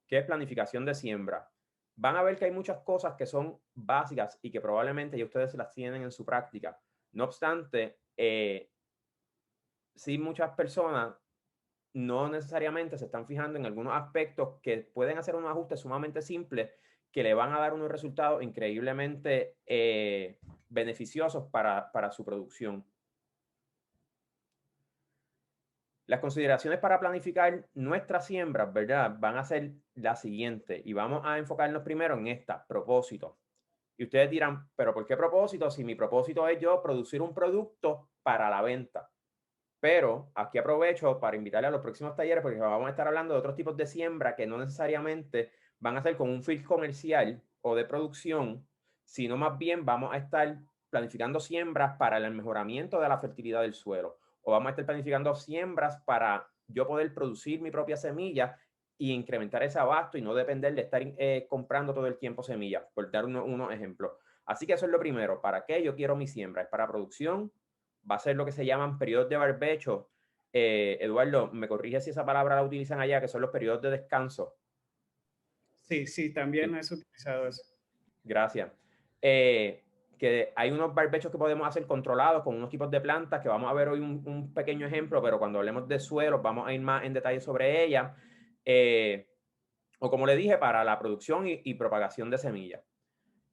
¿Qué es planificación de siembra? Van a ver que hay muchas cosas que son básicas y que probablemente ya ustedes las tienen en su práctica. No obstante, sí muchas personas no necesariamente se están fijando en algunos aspectos que pueden hacer unos ajustes sumamente simples que le van a dar unos resultados increíblemente beneficiosos para su producción. Las consideraciones para planificar nuestras siembras, ¿verdad? Van a ser las siguientes y vamos a enfocarnos primero en esta, propósito. Y ustedes dirán, pero ¿por qué propósito? Si mi propósito es yo producir un producto para la venta. Pero aquí aprovecho para invitarle a los próximos talleres porque vamos a estar hablando de otros tipos de siembra que no necesariamente van a ser con un fin comercial o de producción, sino más bien vamos a estar planificando siembras para el mejoramiento de la fertilidad del suelo o vamos a estar planificando siembras para yo poder producir mi propia semilla y incrementar ese abasto y no depender de estar comprando todo el tiempo semillas, por dar unos ejemplos. Así que eso es lo primero. ¿Para qué yo quiero mi siembra? ¿Es para producción? Va a ser lo que se llaman periodos de barbecho. Eduardo, me corrige si esa palabra la utilizan allá, que son los periodos de descanso. Sí, sí, también Sí, has utilizado eso. gracias. Que hay unos barbechos que podemos hacer controlados con unos tipos de plantas, que vamos a ver hoy un pequeño ejemplo, pero cuando hablemos de suelos vamos a ir más en detalle sobre ella. O como le dije, para la producción y propagación de semillas.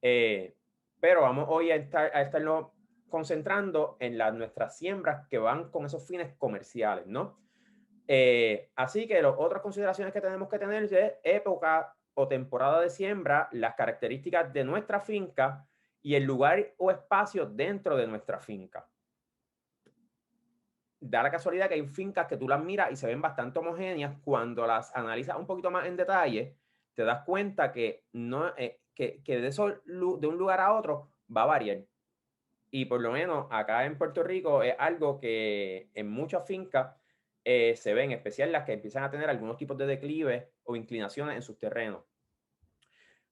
Eh, pero vamos hoy a estarnos concentrando en nuestras siembras que van con esos fines comerciales, ¿no? Así que las otras consideraciones que tenemos que tener es época o temporada de siembra, las características de nuestra finca y el lugar o espacio dentro de nuestra finca. Da la casualidad que hay fincas que tú las miras y se ven bastante homogéneas. Cuando las analizas un poquito más en detalle, te das cuenta que, no, que de un lugar a otro va a variar. Y por lo menos acá en Puerto Rico es algo que en muchas fincas se ve, en especial las que empiezan a tener algunos tipos de declive o inclinaciones en sus terrenos.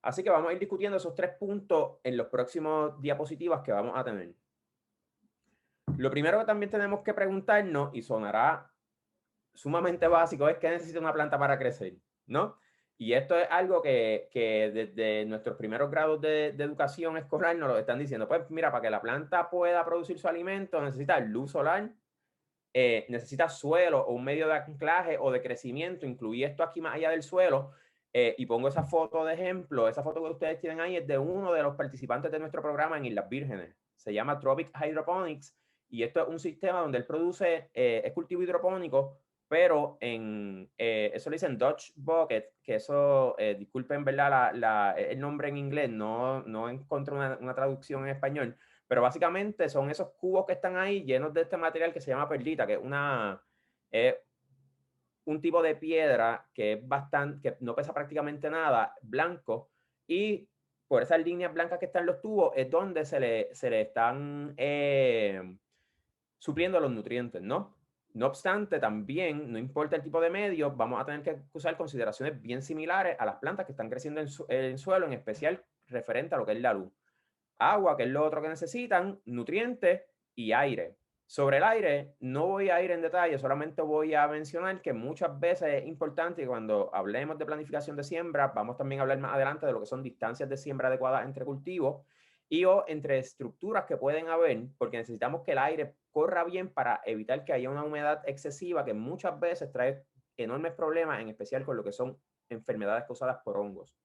Así que vamos a ir discutiendo esos 3 puntos en los próximos diapositivas que vamos a tener. Lo primero que también tenemos que preguntarnos, y sonará sumamente básico, es qué necesita una planta para crecer, ¿no? Y esto es algo que desde nuestros primeros grados de educación escolar nos lo están diciendo. Pues mira, para que la planta pueda producir su alimento necesita luz solar, necesita suelo o un medio de anclaje o de crecimiento. Incluí esto aquí más allá del suelo y pongo esa foto de ejemplo. Esa foto que ustedes tienen ahí es de uno de los participantes de nuestro programa en Islas Vírgenes. Se llama Tropic Hydroponics y esto es un sistema donde él produce, es cultivo hidropónico, pero eso le dicen Dutch Bucket, que eso, disculpen, ¿verdad? El nombre en inglés, no encontré una traducción en español, pero básicamente son esos cubos que están ahí llenos de este material que se llama perlita, que es un tipo de piedra que es bastante, que no pesa prácticamente nada, blanco, y por esas líneas blancas que están los tubos es donde se le están supliendo los nutrientes, ¿no? No obstante, también, no importa el tipo de medio, vamos a tener que usar consideraciones bien similares a las plantas que están creciendo en suelo, en especial referente a lo que es la luz. Agua, que es lo otro que necesitan, nutrientes y aire. Sobre el aire, no voy a ir en detalle, solamente voy a mencionar que muchas veces es importante que cuando hablemos de planificación de siembra, vamos también a hablar más adelante de lo que son distancias de siembra adecuadas entre cultivos y o entre estructuras que pueden haber, porque necesitamos que el aire corra bien para evitar que haya una humedad excesiva que muchas veces trae enormes problemas, en especial con lo que son enfermedades causadas por hongos.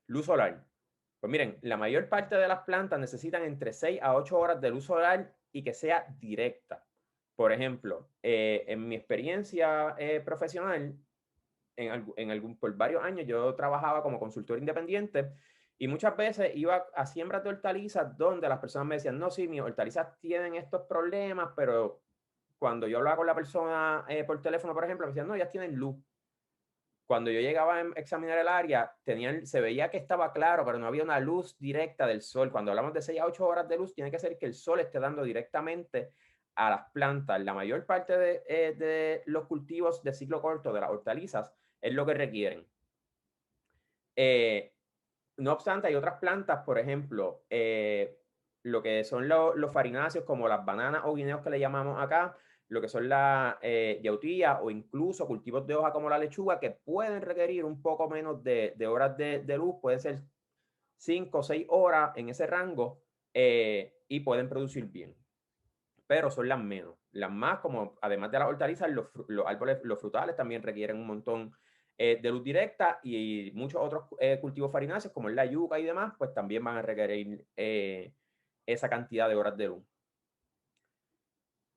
Luz solar. Pues miren, la mayor parte de las plantas necesitan entre 6 a 8 horas de luz solar y que sea directa. Por ejemplo, en mi experiencia profesional, por varios años yo trabajaba como consultor independiente y muchas veces iba a siembras de hortalizas donde las personas me decían, no, sí, mis hortalizas tienen estos problemas, pero cuando yo hablaba con la persona por teléfono, por ejemplo, me decían, no, ellas tienen luz. Cuando yo llegaba a examinar el área, se veía que estaba claro, pero no había una luz directa del sol. Cuando hablamos de 6 a 8 horas de luz, tiene que ser que el sol esté dando directamente a las plantas. La mayor parte de los cultivos de ciclo corto, de las hortalizas, es lo que requieren. No obstante, hay otras plantas, por ejemplo, lo que son los farináceos, como las bananas o guineos que le llamamos acá, lo que son la yautía o incluso cultivos de hoja como la lechuga, que pueden requerir un poco menos de horas de luz, puede ser 5 o 6 horas en ese rango, y pueden producir bien. Pero son las menos. Las más, como además de las hortalizas, los árboles, los frutales también requieren un montón de luz directa, y muchos otros cultivos farináceos, como la yuca y demás, pues también van a requerir esa cantidad de horas de luz.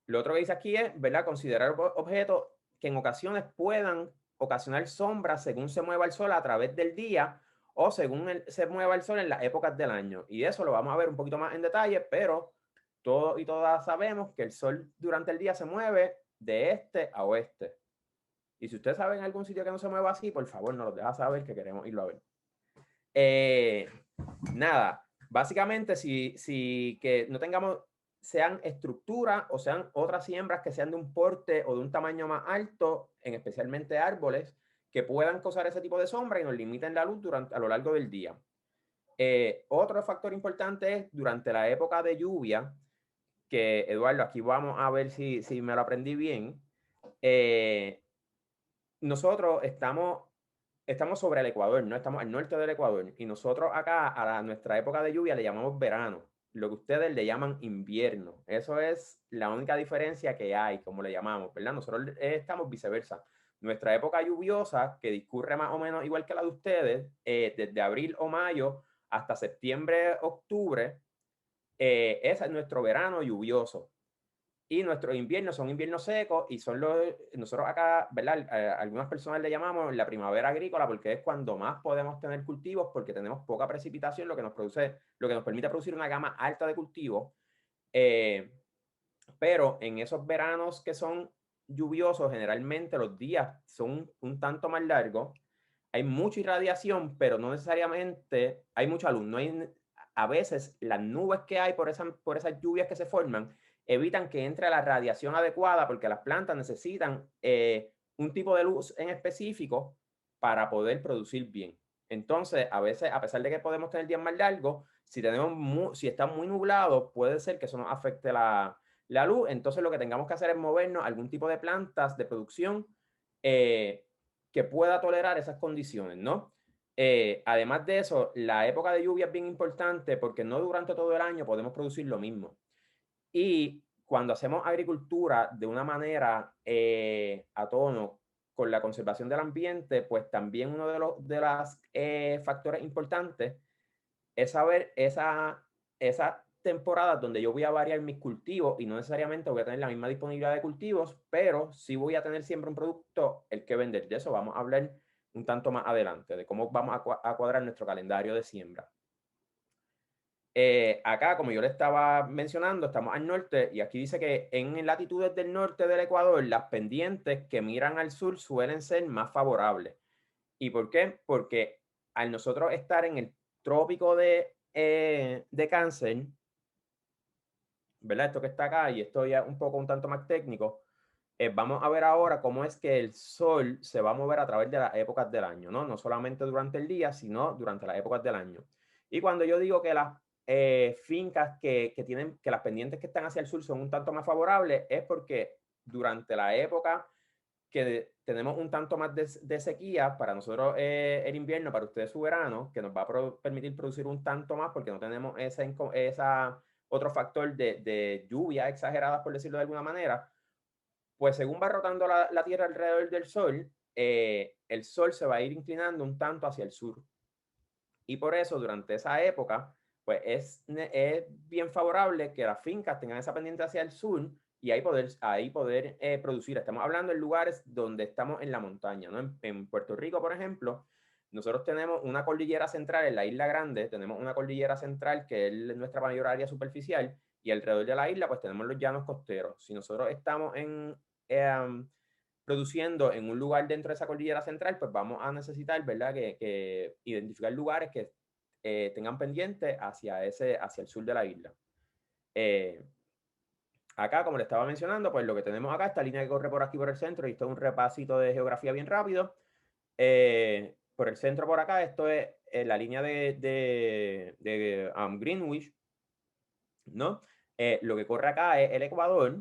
Lo otro que dice aquí es, ¿verdad? Considerar objetos que en ocasiones puedan ocasionar sombras según se mueva el sol a través del día o según se mueva el sol en las épocas del año. Y eso lo vamos a ver un poquito más en detalle, pero todos y todas sabemos que el sol durante el día se mueve de este a oeste. Y si ustedes saben algún sitio que no se mueva así, por favor nos lo deja saber, que queremos irlo a ver. Nada, básicamente si que no tengamos, sean estructuras o sean otras siembras que sean de un porte o de un tamaño más alto, en especialmente árboles, que puedan causar ese tipo de sombra y nos limiten la luz a lo largo del día. Otro factor importante es durante la época de lluvia, que Eduardo, aquí vamos a ver si me lo aprendí bien. Nosotros estamos sobre el Ecuador, ¿no? Estamos al norte del Ecuador, y nosotros acá a nuestra época de lluvia le llamamos verano, lo que ustedes le llaman invierno. Eso es la única diferencia que hay, como le llamamos, ¿verdad? Nosotros estamos viceversa. Nuestra época lluviosa, que discurre más o menos igual que la de ustedes, desde abril o mayo hasta septiembre, octubre, ese es nuestro verano lluvioso. Y nuestros inviernos son inviernos secos, y son nosotros acá, ¿verdad? Algunas personas le llamamos la primavera agrícola, porque es cuando más podemos tener cultivos, porque tenemos poca precipitación, lo que nos permite producir una gama alta de cultivos. Pero en esos veranos que son lluviosos, generalmente los días son un tanto más largos, hay mucha irradiación, pero no necesariamente hay mucha luz. No hay, a veces las nubes que hay por esas lluvias que se forman evitan que entre la radiación adecuada, porque las plantas necesitan un tipo de luz en específico para poder producir bien. Entonces, a veces, a pesar de que podemos tener días más largos, si está muy nublado, puede ser que eso nos afecte la luz. Entonces, lo que tengamos que hacer es movernos a algún tipo de plantas de producción que pueda tolerar esas condiciones, ¿no? Además de eso, la época de lluvia es bien importante, porque no durante todo el año podemos producir lo mismo. Y cuando hacemos agricultura de una manera a tono con la conservación del ambiente, pues también uno de los factores importantes es saber esa temporada donde yo voy a variar mis cultivos, y no necesariamente voy a tener la misma disponibilidad de cultivos, pero sí voy a tener siempre un producto el que vender. De eso vamos a hablar un tanto más adelante, de cómo vamos a cuadrar nuestro calendario de siembra. Acá, como yo le estaba mencionando, estamos al norte, y aquí dice que en latitudes del norte del Ecuador, las pendientes que miran al sur suelen ser más favorables. ¿Y por qué? Porque al nosotros estar en el trópico de Cáncer, ¿verdad? Esto que está acá, y esto ya un tanto más técnico, vamos a ver ahora cómo es que el sol se va a mover a través de las épocas del año, ¿no? No solamente durante el día, sino durante las épocas del año. Y cuando yo digo que las fincas que las pendientes que están hacia el sur son un tanto más favorables, es porque durante la época que tenemos un tanto más de sequía, para nosotros el invierno, para ustedes su verano, que nos va a permitir producir un tanto más, porque no tenemos esa otro factor de lluvia exagerada, por decirlo de alguna manera. Pues según va rotando la Tierra alrededor del Sol, el Sol se va a ir inclinando un tanto hacia el sur. Y por eso, durante esa época, pues es bien favorable que las fincas tengan esa pendiente hacia el sur, y ahí poder producir. Estamos hablando en lugares donde estamos en la montaña, ¿no? En Puerto Rico, por ejemplo, nosotros tenemos una cordillera central en la Isla Grande, tenemos una cordillera central que es nuestra mayor área superficial, y alrededor de la isla pues tenemos los llanos costeros. Si nosotros estamos produciendo en un lugar dentro de esa cordillera central, pues vamos a necesitar, ¿verdad?, que identificar lugares que tengan pendiente hacia el sur de la isla. Acá, como le estaba mencionando, pues lo que tenemos acá, esta línea que corre por aquí por el centro, y esto es un repasito de geografía bien rápido. Por el centro por acá, esto es la línea de Greenwich, ¿no? Lo que corre acá es el Ecuador,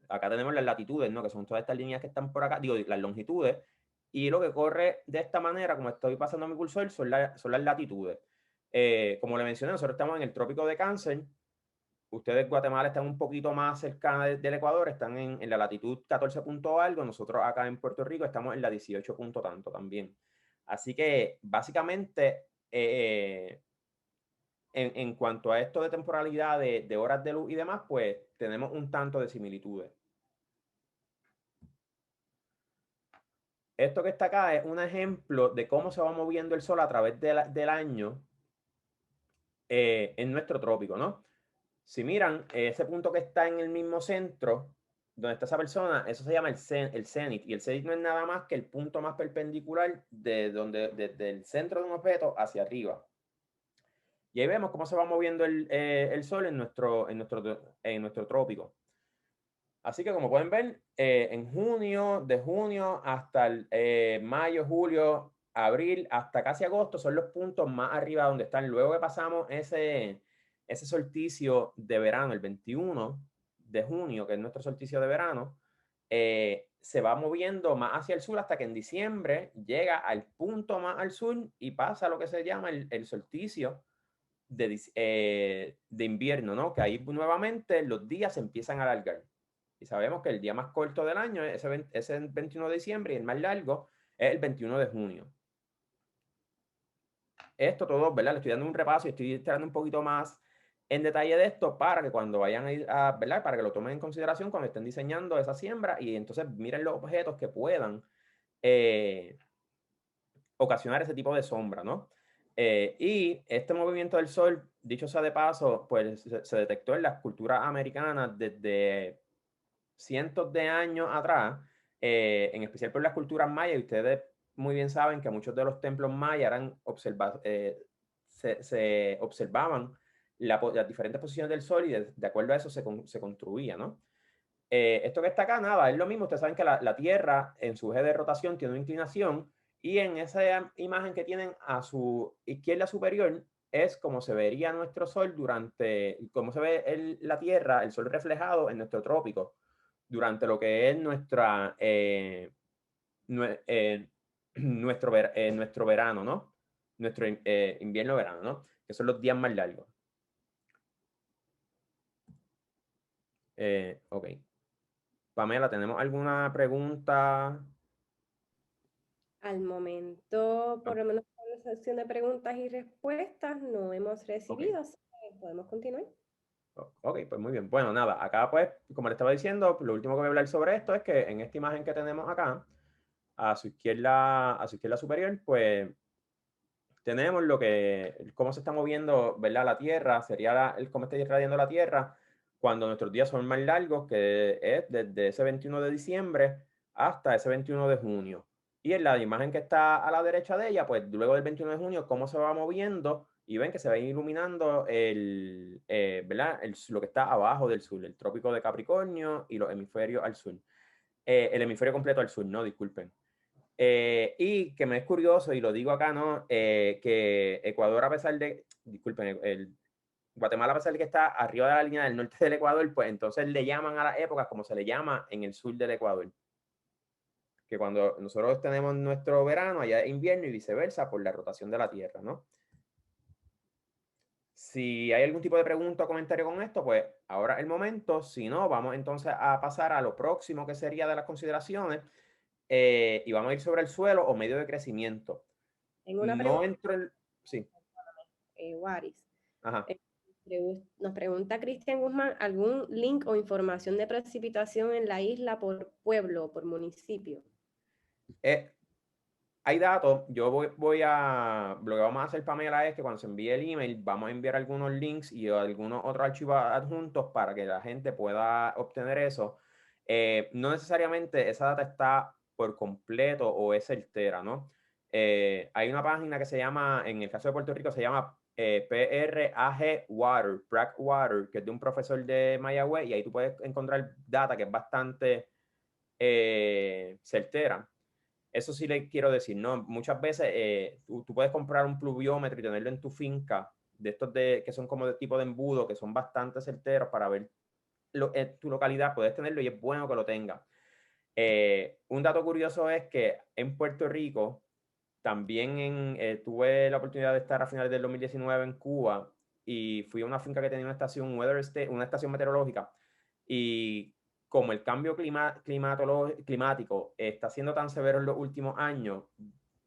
acá tenemos las latitudes, ¿no? Que son todas estas líneas que están por acá, digo, las longitudes, y lo que corre de esta manera, como estoy pasando mi cursor, son las latitudes. Como le mencioné, nosotros estamos en el trópico de Cáncer. Ustedes, Guatemala, están un poquito más cercana del Ecuador, están en la latitud 14 punto algo. Nosotros acá en Puerto Rico estamos en la 18 punto tanto también. Así que, básicamente, en cuanto a esto de temporalidad, de horas de luz y demás, pues tenemos un tanto de similitudes. Esto que está acá es un ejemplo de cómo se va moviendo el Sol a través del año en nuestro trópico, ¿no? Si miran, ese punto que está en el mismo centro, donde está esa persona, eso se llama el cenit. Y el cenit no es nada más que el punto más perpendicular desde el centro de un objeto hacia arriba. Y ahí vemos cómo se va moviendo el Sol en nuestro trópico. Así que como pueden ver, de junio hasta mayo, julio, abril, hasta casi agosto, son los puntos más arriba donde están. Luego que pasamos ese solsticio de verano, el 21 de junio, que es nuestro solsticio de verano, se va moviendo más hacia el sur hasta que en diciembre llega al punto más al sur y pasa lo que se llama el solsticio de invierno, ¿no? Que ahí nuevamente los días se empiezan a alargar. Y sabemos que el día más corto del año es ese 21 de diciembre y el más largo es el 21 de junio. Esto todo, ¿verdad? Le estoy dando un repaso y estoy entrando un poquito más en detalle de esto para que cuando vayan a ir ¿verdad? Para que lo tomen en consideración cuando estén diseñando esa siembra y entonces miren los objetos que puedan ocasionar ese tipo de sombra, ¿no? Y este movimiento del Sol, dicho sea de paso, pues se detectó en las culturas americanas desde cientos de años atrás, en especial por las culturas mayas, y ustedes muy bien saben que muchos de los templos mayas se observaban las diferentes posiciones del Sol y de acuerdo a eso se construía, ¿no? Esto que está acá, nada, es lo mismo. Ustedes saben que la Tierra en su eje de rotación tiene una inclinación y en esa imagen que tienen a su izquierda superior es como se vería nuestro Sol cómo se ve la Tierra, el Sol reflejado en nuestro trópico durante lo que es nuestro verano, ¿no? Nuestro invierno-verano, ¿no? Que son los días más largos. Ok. Pamela, ¿tenemos alguna pregunta? Al momento, por lo menos en la sección de preguntas y respuestas, no hemos recibido, así que podemos continuar. Ok, pues muy bien. Bueno, nada, acá pues, como le estaba diciendo, lo último que voy a hablar sobre esto es que en esta imagen que tenemos acá, a su izquierda superior, pues tenemos cómo se está moviendo, ¿verdad? La Tierra, sería cómo está irradiando la Tierra cuando nuestros días son más largos, que es desde ese 21 de diciembre hasta ese 21 de junio. Y en la imagen que está a la derecha de ella, pues luego del 21 de junio, cómo se va moviendo y ven que se va iluminando ¿verdad? Lo que está abajo del sur, el trópico de Capricornio y los hemisferios al sur. El hemisferio completo al sur, no, disculpen. Y que me es curioso, y lo digo acá, ¿no? Que Ecuador, a pesar de, disculpen, Guatemala, a pesar de que está arriba de la línea del norte del Ecuador, pues entonces le llaman a las épocas como se le llama en el sur del Ecuador. Que cuando nosotros tenemos nuestro verano, allá es invierno y viceversa por la rotación de la Tierra, ¿no? Si hay algún tipo de pregunta o comentario con esto, pues ahora es el momento. Si no, vamos entonces a pasar a lo próximo que sería de las consideraciones y vamos a ir sobre el suelo o medio de crecimiento. En una No pregunta, entro en... Sí. Waris. Ajá. Nos pregunta Cristian Guzmán, ¿algún link o información de precipitación en la isla por pueblo o por municipio? Hay datos. Yo lo que vamos a hacer, Pamela, es que cuando se envíe el email, vamos a enviar algunos links y algunos otros archivos adjuntos para que la gente pueda obtener eso. No necesariamente esa data está por completo o es certera, ¿no? Hay una página que se llama, en el caso de Puerto Rico, se llama PRAG Water, PRAG Water, que es de un profesor de Mayagüez, y ahí tú puedes encontrar data que es bastante certera. Eso sí le quiero decir, ¿no? Muchas veces tú puedes comprar un pluviómetro y tenerlo en tu finca, de estos que son como de tipo de embudo, que son bastante certeros para ver tu localidad, puedes tenerlo y es bueno que lo tengas. Un dato curioso es que en Puerto Rico, también tuve la oportunidad de estar a finales del 2019 en Cuba y fui a una finca que tenía una estación, una estación meteorológica, y como el cambio climático está siendo tan severo en los últimos años,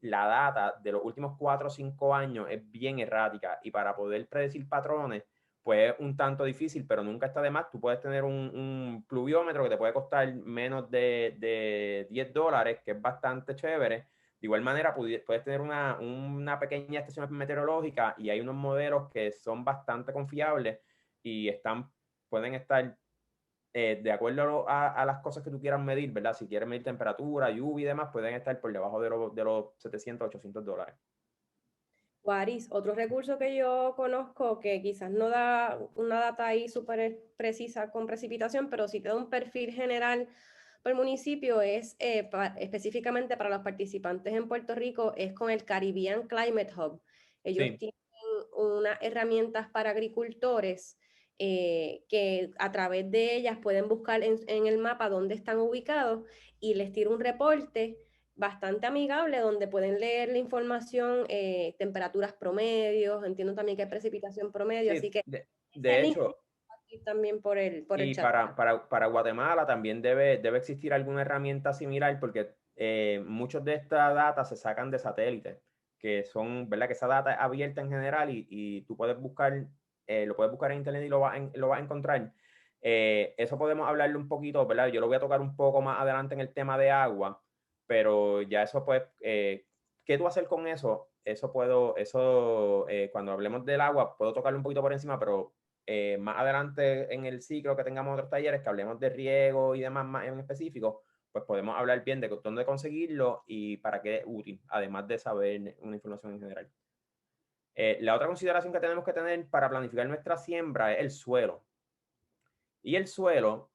la data de los últimos 4 o 5 años es bien errática y para poder predecir patrones, pues es un tanto difícil, pero nunca está de más. Tú puedes tener un pluviómetro que te puede costar menos de $10, que es bastante chévere. De igual manera, puedes tener una pequeña estación meteorológica y hay unos modelos que son bastante confiables y pueden estar de acuerdo a las cosas que tú quieras medir, ¿verdad? Si quieres medir temperatura, lluvia y demás, pueden estar por debajo de los $700, $800. Waris, otro recurso que yo conozco que quizás no da una data ahí súper precisa con precipitación, pero sí te da un perfil general por municipio, es específicamente para los participantes en Puerto Rico, es con el Caribbean Climate Hub. Ellos Sí. tienen unas herramientas para agricultores que a través de ellas pueden buscar en el mapa dónde están ubicados y les tira un reporte bastante amigable donde pueden leer la información, temperaturas promedios, entiendo también que hay precipitación promedio, así Sí, que de ese link hecho, también por el y chat. para Guatemala también debe existir alguna herramienta similar porque muchos de estas datas se sacan de satélites, que son, ¿verdad? Que esa data es abierta en general y tú puedes buscar, lo puedes buscar en internet y lo vas a encontrar. Eso podemos hablarle un poquito, ¿verdad? Yo lo voy a tocar un poco más adelante en el tema de agua, pero ya eso pues, ¿qué tú hacer con eso? Cuando hablemos del agua, puedo tocarlo un poquito por encima, pero más adelante en el ciclo que tengamos otros talleres que hablemos de riego y demás más en específico, pues podemos hablar bien de dónde conseguirlo y para qué es útil, además de saber una información en general. La otra consideración que tenemos que tener para planificar nuestra siembra es el suelo. Y el suelo,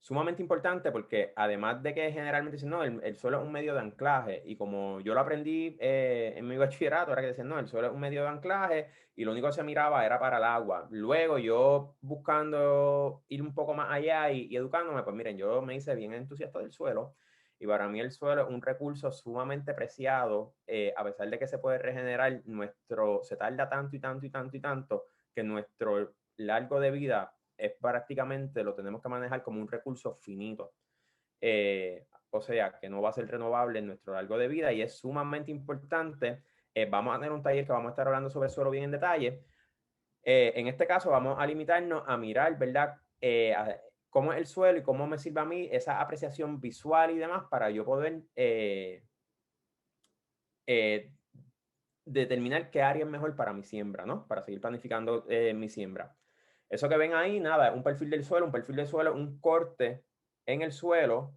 sumamente importante porque además de que generalmente dicen, no, el suelo es un medio de anclaje y como yo lo aprendí en mi bachillerato, era que decían, no, el suelo es un medio de anclaje y lo único que se miraba era para el agua. Luego yo buscando ir un poco más allá y educándome, pues miren, yo me hice bien entusiasta del suelo y para mí el suelo es un recurso sumamente preciado, a pesar de que se puede regenerar, se tarda tanto y tanto y tanto y tanto que nuestro largo de vida es prácticamente, lo tenemos que manejar como un recurso finito. O sea, que no va a ser renovable en nuestro largo de vida y es sumamente importante. Vamos a tener un taller que vamos a estar hablando sobre el suelo bien en detalle. En este caso vamos a limitarnos a mirar, ¿verdad? Cómo es el suelo y cómo me sirve a mí esa apreciación visual y demás para yo poder determinar qué área es mejor para mi siembra, ¿no? Para seguir planificando mi siembra. Eso que ven ahí, nada, es un perfil del suelo. Un perfil del suelo es un corte en el suelo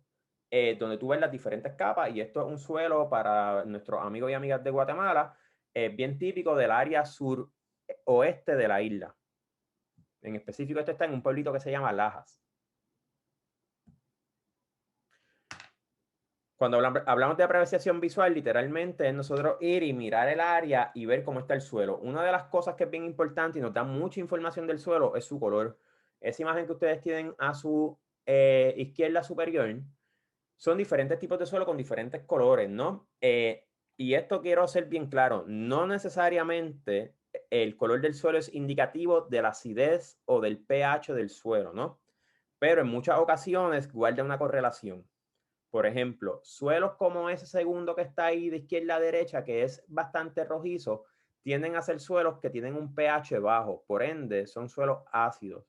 donde tú ves las diferentes capas y esto es un suelo para nuestros amigos y amigas de Guatemala, bien típico del área sur-oeste de la isla. En específico, esto está en un pueblito que se llama Lajas. Cuando hablamos de apreciación visual, literalmente es nosotros ir y mirar el área y ver cómo está el suelo. Una de las cosas que es bien importante y nos da mucha información del suelo es su color. Esa imagen que ustedes tienen a su izquierda superior son diferentes tipos de suelo con diferentes colores, ¿no? Y esto quiero ser bien claro, no necesariamente el color del suelo es indicativo de la acidez o del pH del suelo, ¿no? Pero en muchas ocasiones guarda una correlación. Por ejemplo, suelos como ese segundo que está ahí de izquierda a derecha, que es bastante rojizo, tienden a ser suelos que tienen un pH bajo, por ende son suelos ácidos.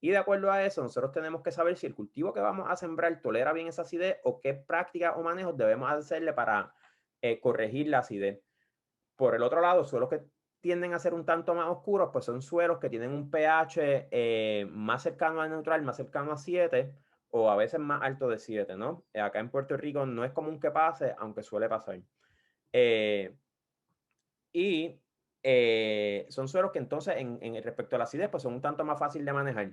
Y de acuerdo a eso, nosotros tenemos que saber si el cultivo que vamos a sembrar tolera bien esa acidez o qué prácticas o manejos debemos hacerle para corregir la acidez. Por el otro lado, suelos que tienden a ser un tanto más oscuros, pues son suelos que tienen un pH más cercano al neutral, más cercano a 7 o a veces más alto de 7, ¿no? Acá en Puerto Rico no es común que pase, aunque suele pasar. Y son suelos que entonces, respecto a la acidez, pues son un tanto más fácil de manejar.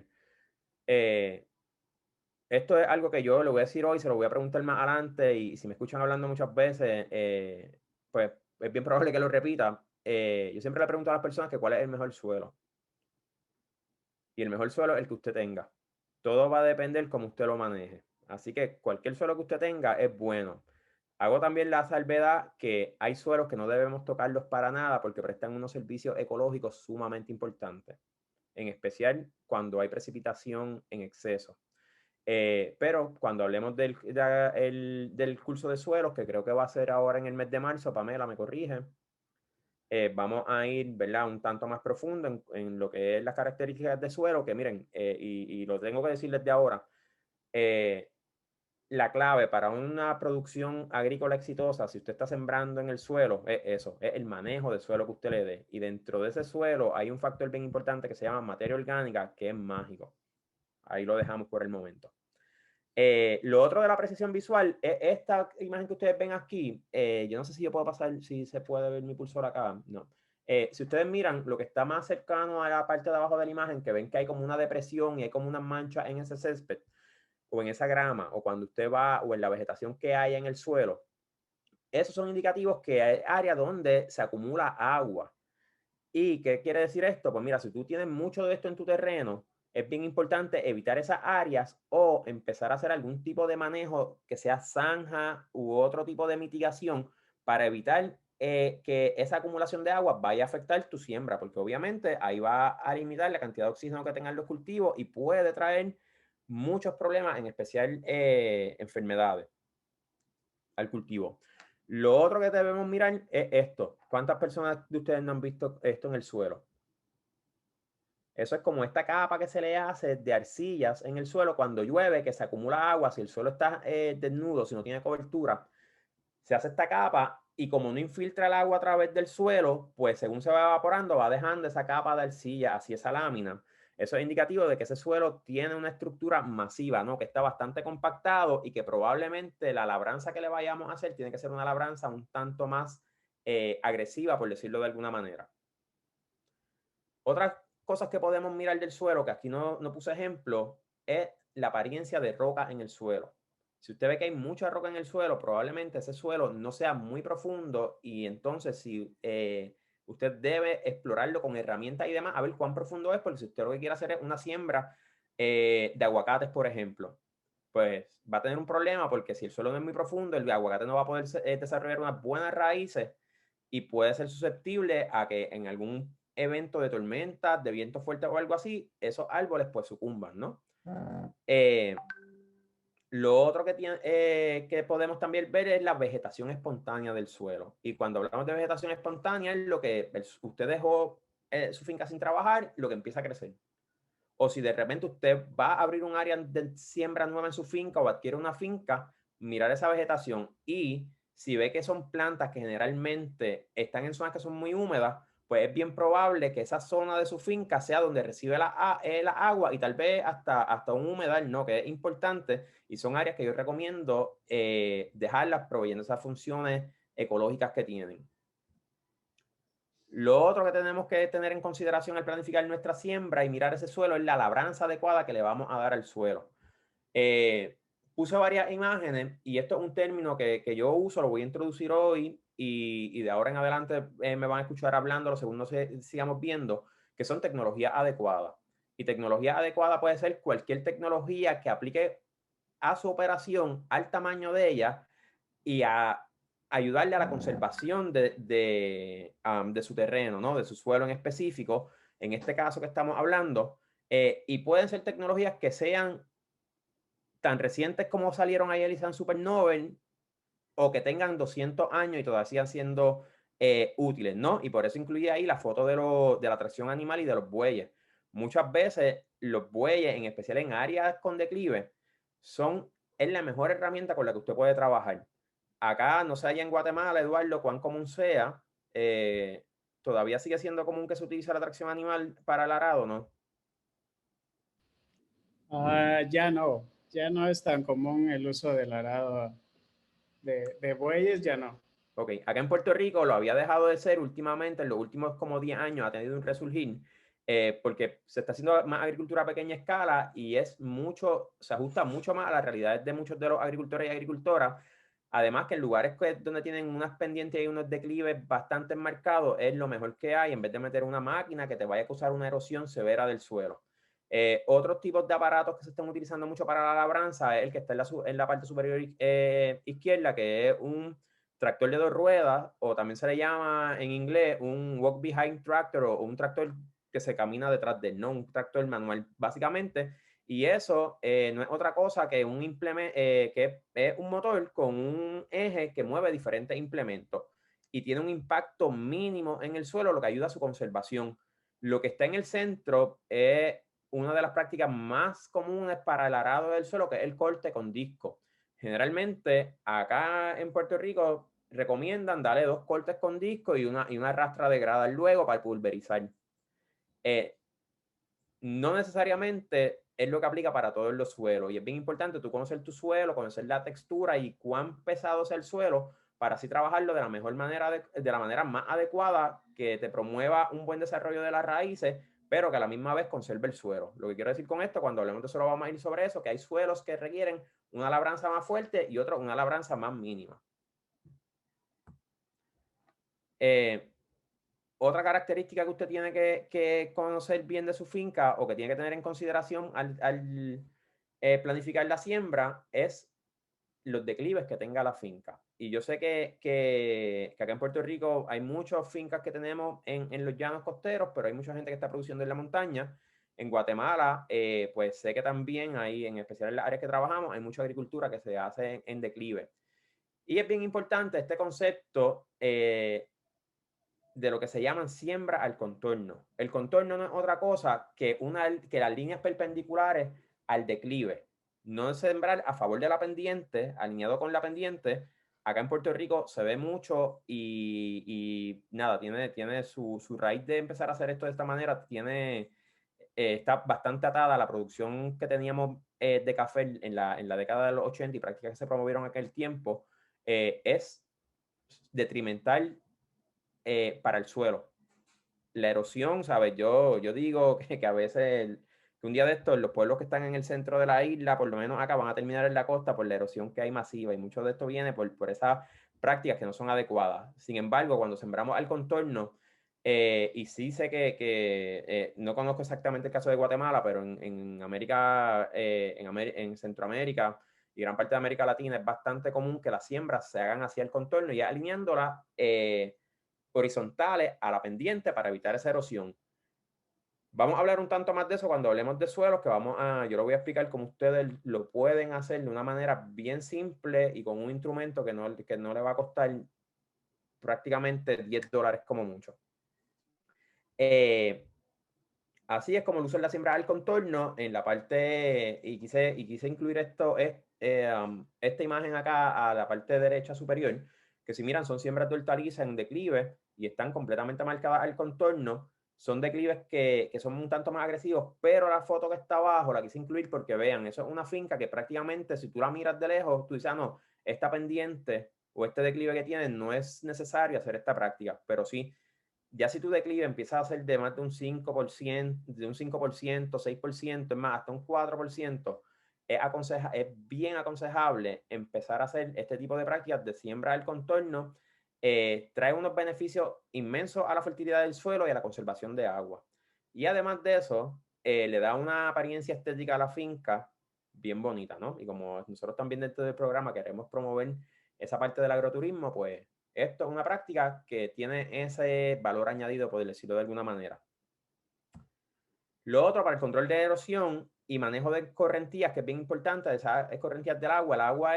Esto es algo que yo le voy a decir hoy, se lo voy a preguntar más adelante y si me escuchan hablando muchas veces, pues es bien probable que lo repita. Yo siempre le pregunto a las personas que cuál es el mejor suelo. Y el mejor suelo es el que usted tenga. Todo va a depender cómo usted lo maneje. Así que cualquier suelo que usted tenga es bueno. Hago también la salvedad que hay suelos que no debemos tocarlos para nada porque prestan unos servicios ecológicos sumamente importantes, en especial cuando hay precipitación en exceso. Pero cuando hablemos del curso de suelos, que creo que va a ser ahora en el mes de marzo, Pamela me corrige, vamos a ir, ¿verdad?, un tanto más profundo en lo que es las características de suelo, que miren, y lo tengo que decir desde ahora, la clave para una producción agrícola exitosa, si usted está sembrando en el suelo, es eso, es el manejo del suelo que usted le dé. Y dentro de ese suelo hay un factor bien importante que se llama materia orgánica, que es mágico. Ahí lo dejamos por el momento. Lo otro de la precisión visual es esta imagen que ustedes ven aquí. Yo no sé si yo puedo pasar, si se puede ver mi cursor acá. No. Si ustedes miran lo que está más cercano a la parte de abajo de la imagen, que ven que hay como una depresión y hay como unas manchas en ese césped o en esa grama, o cuando usted va, o en la vegetación que hay en el suelo, esos son indicativos que hay áreas donde se acumula agua. ¿Y qué quiere decir esto? Pues mira, si tú tienes mucho de esto en tu terreno, es bien importante evitar esas áreas o empezar a hacer algún tipo de manejo que sea zanja u otro tipo de mitigación para evitar que esa acumulación de agua vaya a afectar tu siembra, porque obviamente ahí va a limitar la cantidad de oxígeno que tengan los cultivos y puede traer muchos problemas, en especial enfermedades al cultivo. Lo otro que debemos mirar es esto. ¿Cuántas personas de ustedes no han visto esto en el suelo? Eso es como esta capa que se le hace de arcillas en el suelo cuando llueve, que se acumula agua, si el suelo está desnudo, si no tiene cobertura, se hace esta capa y como no infiltra el agua a través del suelo, pues según se va evaporando, va dejando esa capa de arcilla, así esa lámina. Eso es indicativo de que ese suelo tiene una estructura masiva, ¿no? Que está bastante compactado y que probablemente la labranza que le vayamos a hacer tiene que ser una labranza un tanto más agresiva, por decirlo de alguna manera. Otras cosas que podemos mirar del suelo, que aquí no puse ejemplo, es la apariencia de roca en el suelo. Si usted ve que hay mucha roca en el suelo, probablemente ese suelo no sea muy profundo y entonces si usted debe explorarlo con herramientas y demás, a ver cuán profundo es, porque si usted lo que quiere hacer es una siembra de aguacates, por ejemplo, pues va a tener un problema porque si el suelo no es muy profundo, el aguacate no va a poder desarrollar unas buenas raíces y puede ser susceptible a que en algún evento de tormenta, de viento fuerte o algo así, esos árboles pues sucumban, ¿no? Lo otro que podemos también ver es la vegetación espontánea del suelo. Y cuando hablamos de vegetación espontánea, es lo que usted dejó su finca sin trabajar, lo que empieza a crecer. O si de repente usted va a abrir un área de siembra nueva en su finca o adquiere una finca, mirar esa vegetación y si ve que son plantas que generalmente están en zonas que son muy húmedas, pues es bien probable que esa zona de su finca sea donde recibe la agua y tal vez hasta un humedal, ¿no? Que es importante y son áreas que yo recomiendo dejarlas proveyendo esas funciones ecológicas que tienen. Lo otro que tenemos que tener en consideración al planificar nuestra siembra y mirar ese suelo es la labranza adecuada que le vamos a dar al suelo. Puse varias imágenes y esto es un término que yo uso, lo voy a introducir hoy y de ahora en adelante me van a escuchar hablándolo según nos sigamos viendo, que son tecnologías adecuadas. Y tecnología adecuada puede ser cualquier tecnología que aplique a su operación, al tamaño de ella y a ayudarle a la conservación de su terreno, ¿no? De su suelo en específico, en este caso que estamos hablando, y pueden ser tecnologías que sean tan recientes como salieron ayer y sean super novel, o que tengan 200 años y todavía sigan siendo útiles, ¿no? Y por eso incluye ahí la foto de la tracción animal y de los bueyes. Muchas veces los bueyes, en especial en áreas con declive, es la mejor herramienta con la que usted puede trabajar. Acá, no sé, allá en Guatemala, Eduardo, cuán común sea, todavía sigue siendo común que se utilice la tracción animal para el arado, ¿no? Ya no es tan común el uso del arado de bueyes, ya no. Ok, acá en Puerto Rico lo había dejado de ser últimamente, en los últimos como 10 años ha tenido un resurgir, porque se está haciendo más agricultura a pequeña escala y se ajusta mucho más a las realidades de muchos de los agricultores y agricultoras. Además que en lugares donde tienen unas pendientes y unos declives bastante marcados, es lo mejor que hay, en vez de meter una máquina que te vaya a causar una erosión severa del suelo. Otros tipos de aparatos que se están utilizando mucho para la labranza es el que está en la parte superior izquierda, que es un tractor de 2 ruedas, o también se le llama en inglés un walk behind tractor, o un tractor que se camina detrás de él, no un tractor manual, básicamente. Y eso no es otra cosa que un implemento, que es un motor con un eje que mueve diferentes implementos y tiene un impacto mínimo en el suelo, lo que ayuda a su conservación. Lo que está en el centro es una de las prácticas más comunes para el arado del suelo, que es el corte con disco. Generalmente, acá en Puerto Rico, recomiendan darle 2 cortes con disco y una rastra de grada luego para pulverizar. No necesariamente es lo que aplica para todos los suelos, y es bien importante tú conocer tu suelo, conocer la textura y cuán pesado es el suelo, para así trabajarlo de la mejor manera, de la manera más adecuada, que te promueva un buen desarrollo de las raíces, pero que a la misma vez conserve el suelo. Lo que quiero decir con esto, cuando hablemos de suelo vamos a ir sobre eso, que hay suelos que requieren una labranza más fuerte y otros una labranza más mínima. Otra característica que usted tiene que conocer bien de su finca, o que tiene que tener en consideración al planificar la siembra, es los declives que tenga la finca. Y yo sé que acá en Puerto Rico hay muchas fincas que tenemos en los llanos costeros, pero hay mucha gente que está produciendo en la montaña. En Guatemala, pues sé que también hay, en especial en las áreas que trabajamos, hay mucha agricultura que se hace en declive. Y es bien importante este concepto de lo que se llaman siembra al contorno. El contorno no es otra cosa que las líneas perpendiculares al declive. No es sembrar a favor de la pendiente, alineado con la pendiente. Acá en Puerto Rico se ve mucho y nada, tiene su raíz de empezar a hacer esto de esta manera, está bastante atada a la producción que teníamos de café en la década de los 80 y prácticas que se promovieron en aquel tiempo. Es detrimental para el suelo. La erosión, ¿sabes? Yo digo que a veces, que un día de estos, los pueblos que están en el centro de la isla, por lo menos acá, van a terminar en la costa por la erosión que hay masiva, y mucho de esto viene por esas prácticas que no son adecuadas. Sin embargo, cuando sembramos al contorno, y sí sé que no conozco exactamente el caso de Guatemala, pero en América, en Centroamérica y gran parte de América Latina, es bastante común que las siembras se hagan hacia el contorno y alineándolas horizontales a la pendiente para evitar esa erosión. Vamos a hablar un tanto más de eso cuando hablemos de suelos, yo lo voy a explicar cómo ustedes lo pueden hacer de una manera bien simple y con un instrumento que no le va a costar prácticamente $10 como mucho. Así es como el uso de la siembra al contorno en la parte, y quise incluir esta imagen acá a la parte derecha superior, que si miran son siembras de hortalizas en declive y están completamente marcadas al contorno. Son declives que son un tanto más agresivos, pero la foto que está abajo la quise incluir porque vean, eso es una finca que prácticamente si tú la miras de lejos, tú dices, ah, no, esta pendiente o este declive que tiene no es necesario hacer esta práctica, pero sí. Ya si tu declive empieza a ser de más de un 5%, de un 5%, 6%, es más, hasta un 4%, es bien aconsejable empezar a hacer este tipo de prácticas de siembra del contorno. Trae unos beneficios inmensos a la fertilidad del suelo y a la conservación de agua. Y además de eso, le da una apariencia estética a la finca bien bonita, ¿no? Y como nosotros también dentro del programa queremos promover esa parte del agroturismo, pues esto es una práctica que tiene ese valor añadido, por decirlo de alguna manera. Lo otro, para el control de erosión y manejo de correntías, que es bien importante, esas correntías del agua. El agua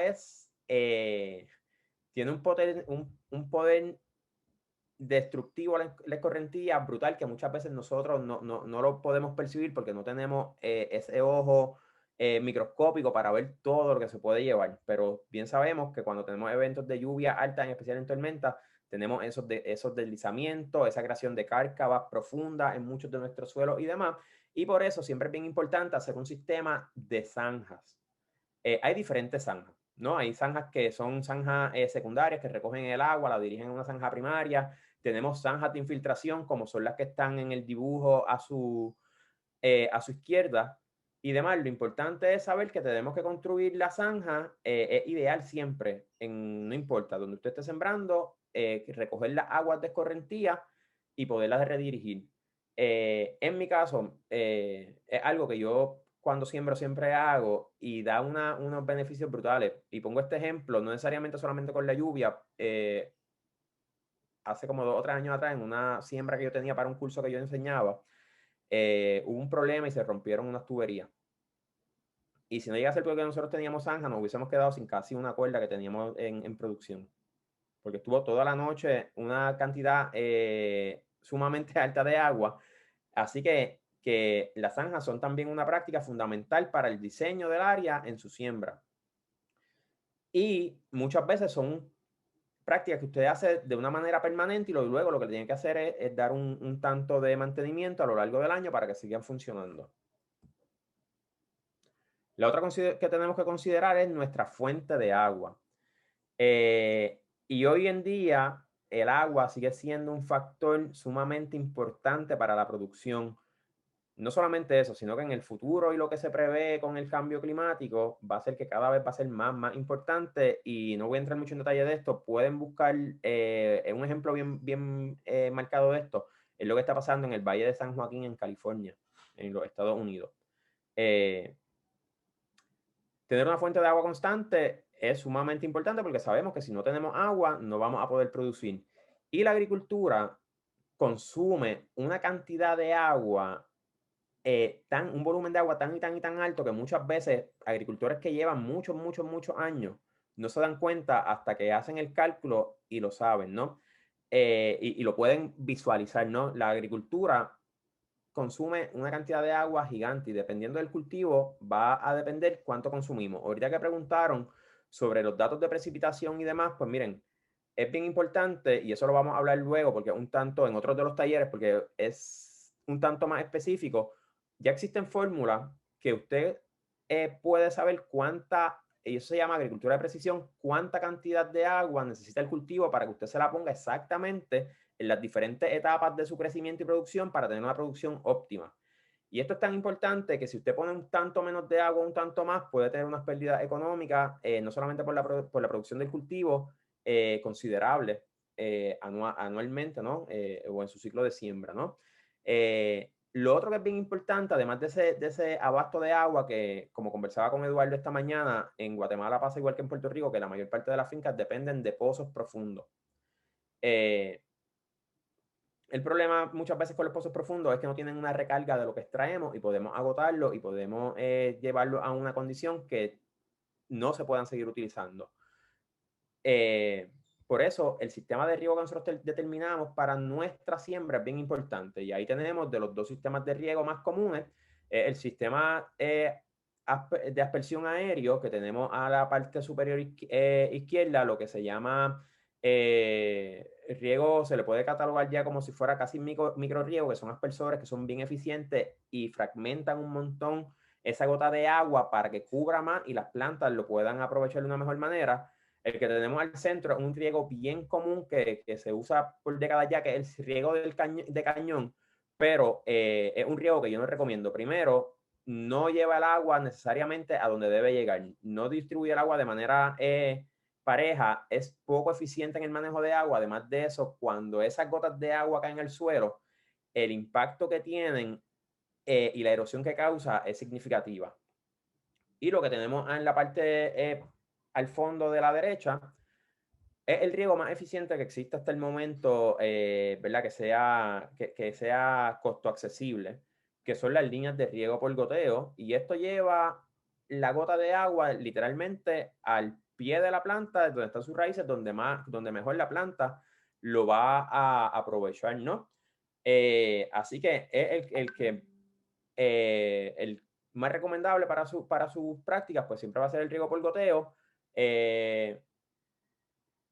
tiene un poder destructivo a la correntía brutal, que muchas veces nosotros no lo podemos percibir porque no tenemos ese ojo microscópico para ver todo lo que se puede llevar. Pero bien sabemos que cuando tenemos eventos de lluvia alta, en especial en tormenta, tenemos esos deslizamientos, esa creación de cárcavas profundas en muchos de nuestros suelos y demás. Y por eso siempre es bien importante hacer un sistema de zanjas. Hay diferentes zanjas, ¿no? Hay zanjas que son zanjas secundarias que recogen el agua, la dirigen a una zanja primaria. Tenemos zanjas de infiltración, como son las que están en el dibujo a su izquierda y demás. Lo importante es saber que tenemos que construir la zanja. Es ideal siempre, no importa donde usted esté sembrando, recoger las aguas de escorrentía y poderlas redirigir. En mi caso, es algo que yo cuando siembro siempre hago y da unos beneficios brutales. Y pongo este ejemplo, no necesariamente solamente con la lluvia. Hace como 2 o 3 años atrás, en una siembra que yo tenía para un curso que yo enseñaba, hubo un problema y se rompieron unas tuberías. Y si no llegase el porque nosotros teníamos zanja, nos hubiésemos quedado sin casi una cuerda que teníamos en producción. Porque estuvo toda la noche una cantidad sumamente alta de agua. Así que las zanjas son también una práctica fundamental para el diseño del área en su siembra. Y muchas veces son prácticas que usted hace de una manera permanente y luego lo que tiene que hacer es dar un tanto de mantenimiento a lo largo del año para que sigan funcionando. La otra que tenemos que considerar es nuestra fuente de agua. Y hoy en día el agua sigue siendo un factor sumamente importante para la producción. No solamente eso, sino que en el futuro y lo que se prevé con el cambio climático va a ser que cada vez va a ser más importante, y no voy a entrar mucho en detalle de esto. Pueden buscar un ejemplo bien marcado de esto, es lo que está pasando en el Valle de San Joaquín en California, en los Estados Unidos. Tener una fuente de agua constante es sumamente importante porque sabemos que si no tenemos agua no vamos a poder producir. Y la agricultura consume una cantidad de agua, un volumen de agua tan y tan alto que muchas veces agricultores que llevan muchos años no se dan cuenta hasta que hacen el cálculo y lo saben, ¿no? Y lo pueden visualizar, ¿no? La agricultura consume una cantidad de agua gigante y dependiendo del cultivo va a depender cuánto consumimos. Ahorita que preguntaron sobre los datos de precipitación y demás, pues miren, es bien importante, y eso lo vamos a hablar luego porque un tanto en otros de los talleres, porque es un tanto más específico. Ya existen fórmulas que usted puede saber cuánta, y eso se llama agricultura de precisión, cuánta cantidad de agua necesita el cultivo para que usted se la ponga exactamente en las diferentes etapas de su crecimiento y producción para tener una producción óptima. Y esto es tan importante que si usted pone un tanto menos de agua, un tanto más, puede tener unas pérdidas económicas, no solamente por la producción del cultivo, considerables anualmente, ¿no? O en su ciclo de siembra, ¿no? Lo otro que es bien importante, además de ese abasto de agua, que como conversaba con Eduardo esta mañana, en Guatemala pasa igual que en Puerto Rico, que la mayor parte de las fincas dependen de pozos profundos. El problema muchas veces con los pozos profundos es que no tienen una recarga de lo que extraemos y podemos agotarlo y podemos llevarlo a una condición que no se puedan seguir utilizando. Por eso el sistema de riego que nosotros determinamos para nuestra siembra es bien importante. Y ahí tenemos de los 2 sistemas de riego más comunes, el sistema de aspersión aéreo, que tenemos a la parte superior izquierda, lo que se llama riego, se le puede catalogar ya como si fuera casi micro riego, que son aspersores que son bien eficientes y fragmentan un montón esa gota de agua para que cubra más y las plantas lo puedan aprovechar de una mejor manera. El que tenemos al centro es un riego bien común que se usa por décadas ya, que es el riego de cañón, pero es un riego que yo no recomiendo. Primero, no lleva el agua necesariamente a donde debe llegar, no distribuye el agua de manera pareja, es poco eficiente en el manejo de agua. Además de eso, cuando esas gotas de agua caen al suelo, el impacto que tienen y la erosión que causa es significativa. Y lo que tenemos en la parte al fondo de la derecha es el riego más eficiente que existe hasta el momento, ¿verdad? Que sea costo accesible, que son las líneas de riego por goteo, y esto lleva la gota de agua literalmente al pie de la planta, donde están sus raíces, donde mejor la planta lo va a aprovechar, ¿no? Así que es el más recomendable para sus prácticas, pues siempre va a ser el riego por goteo.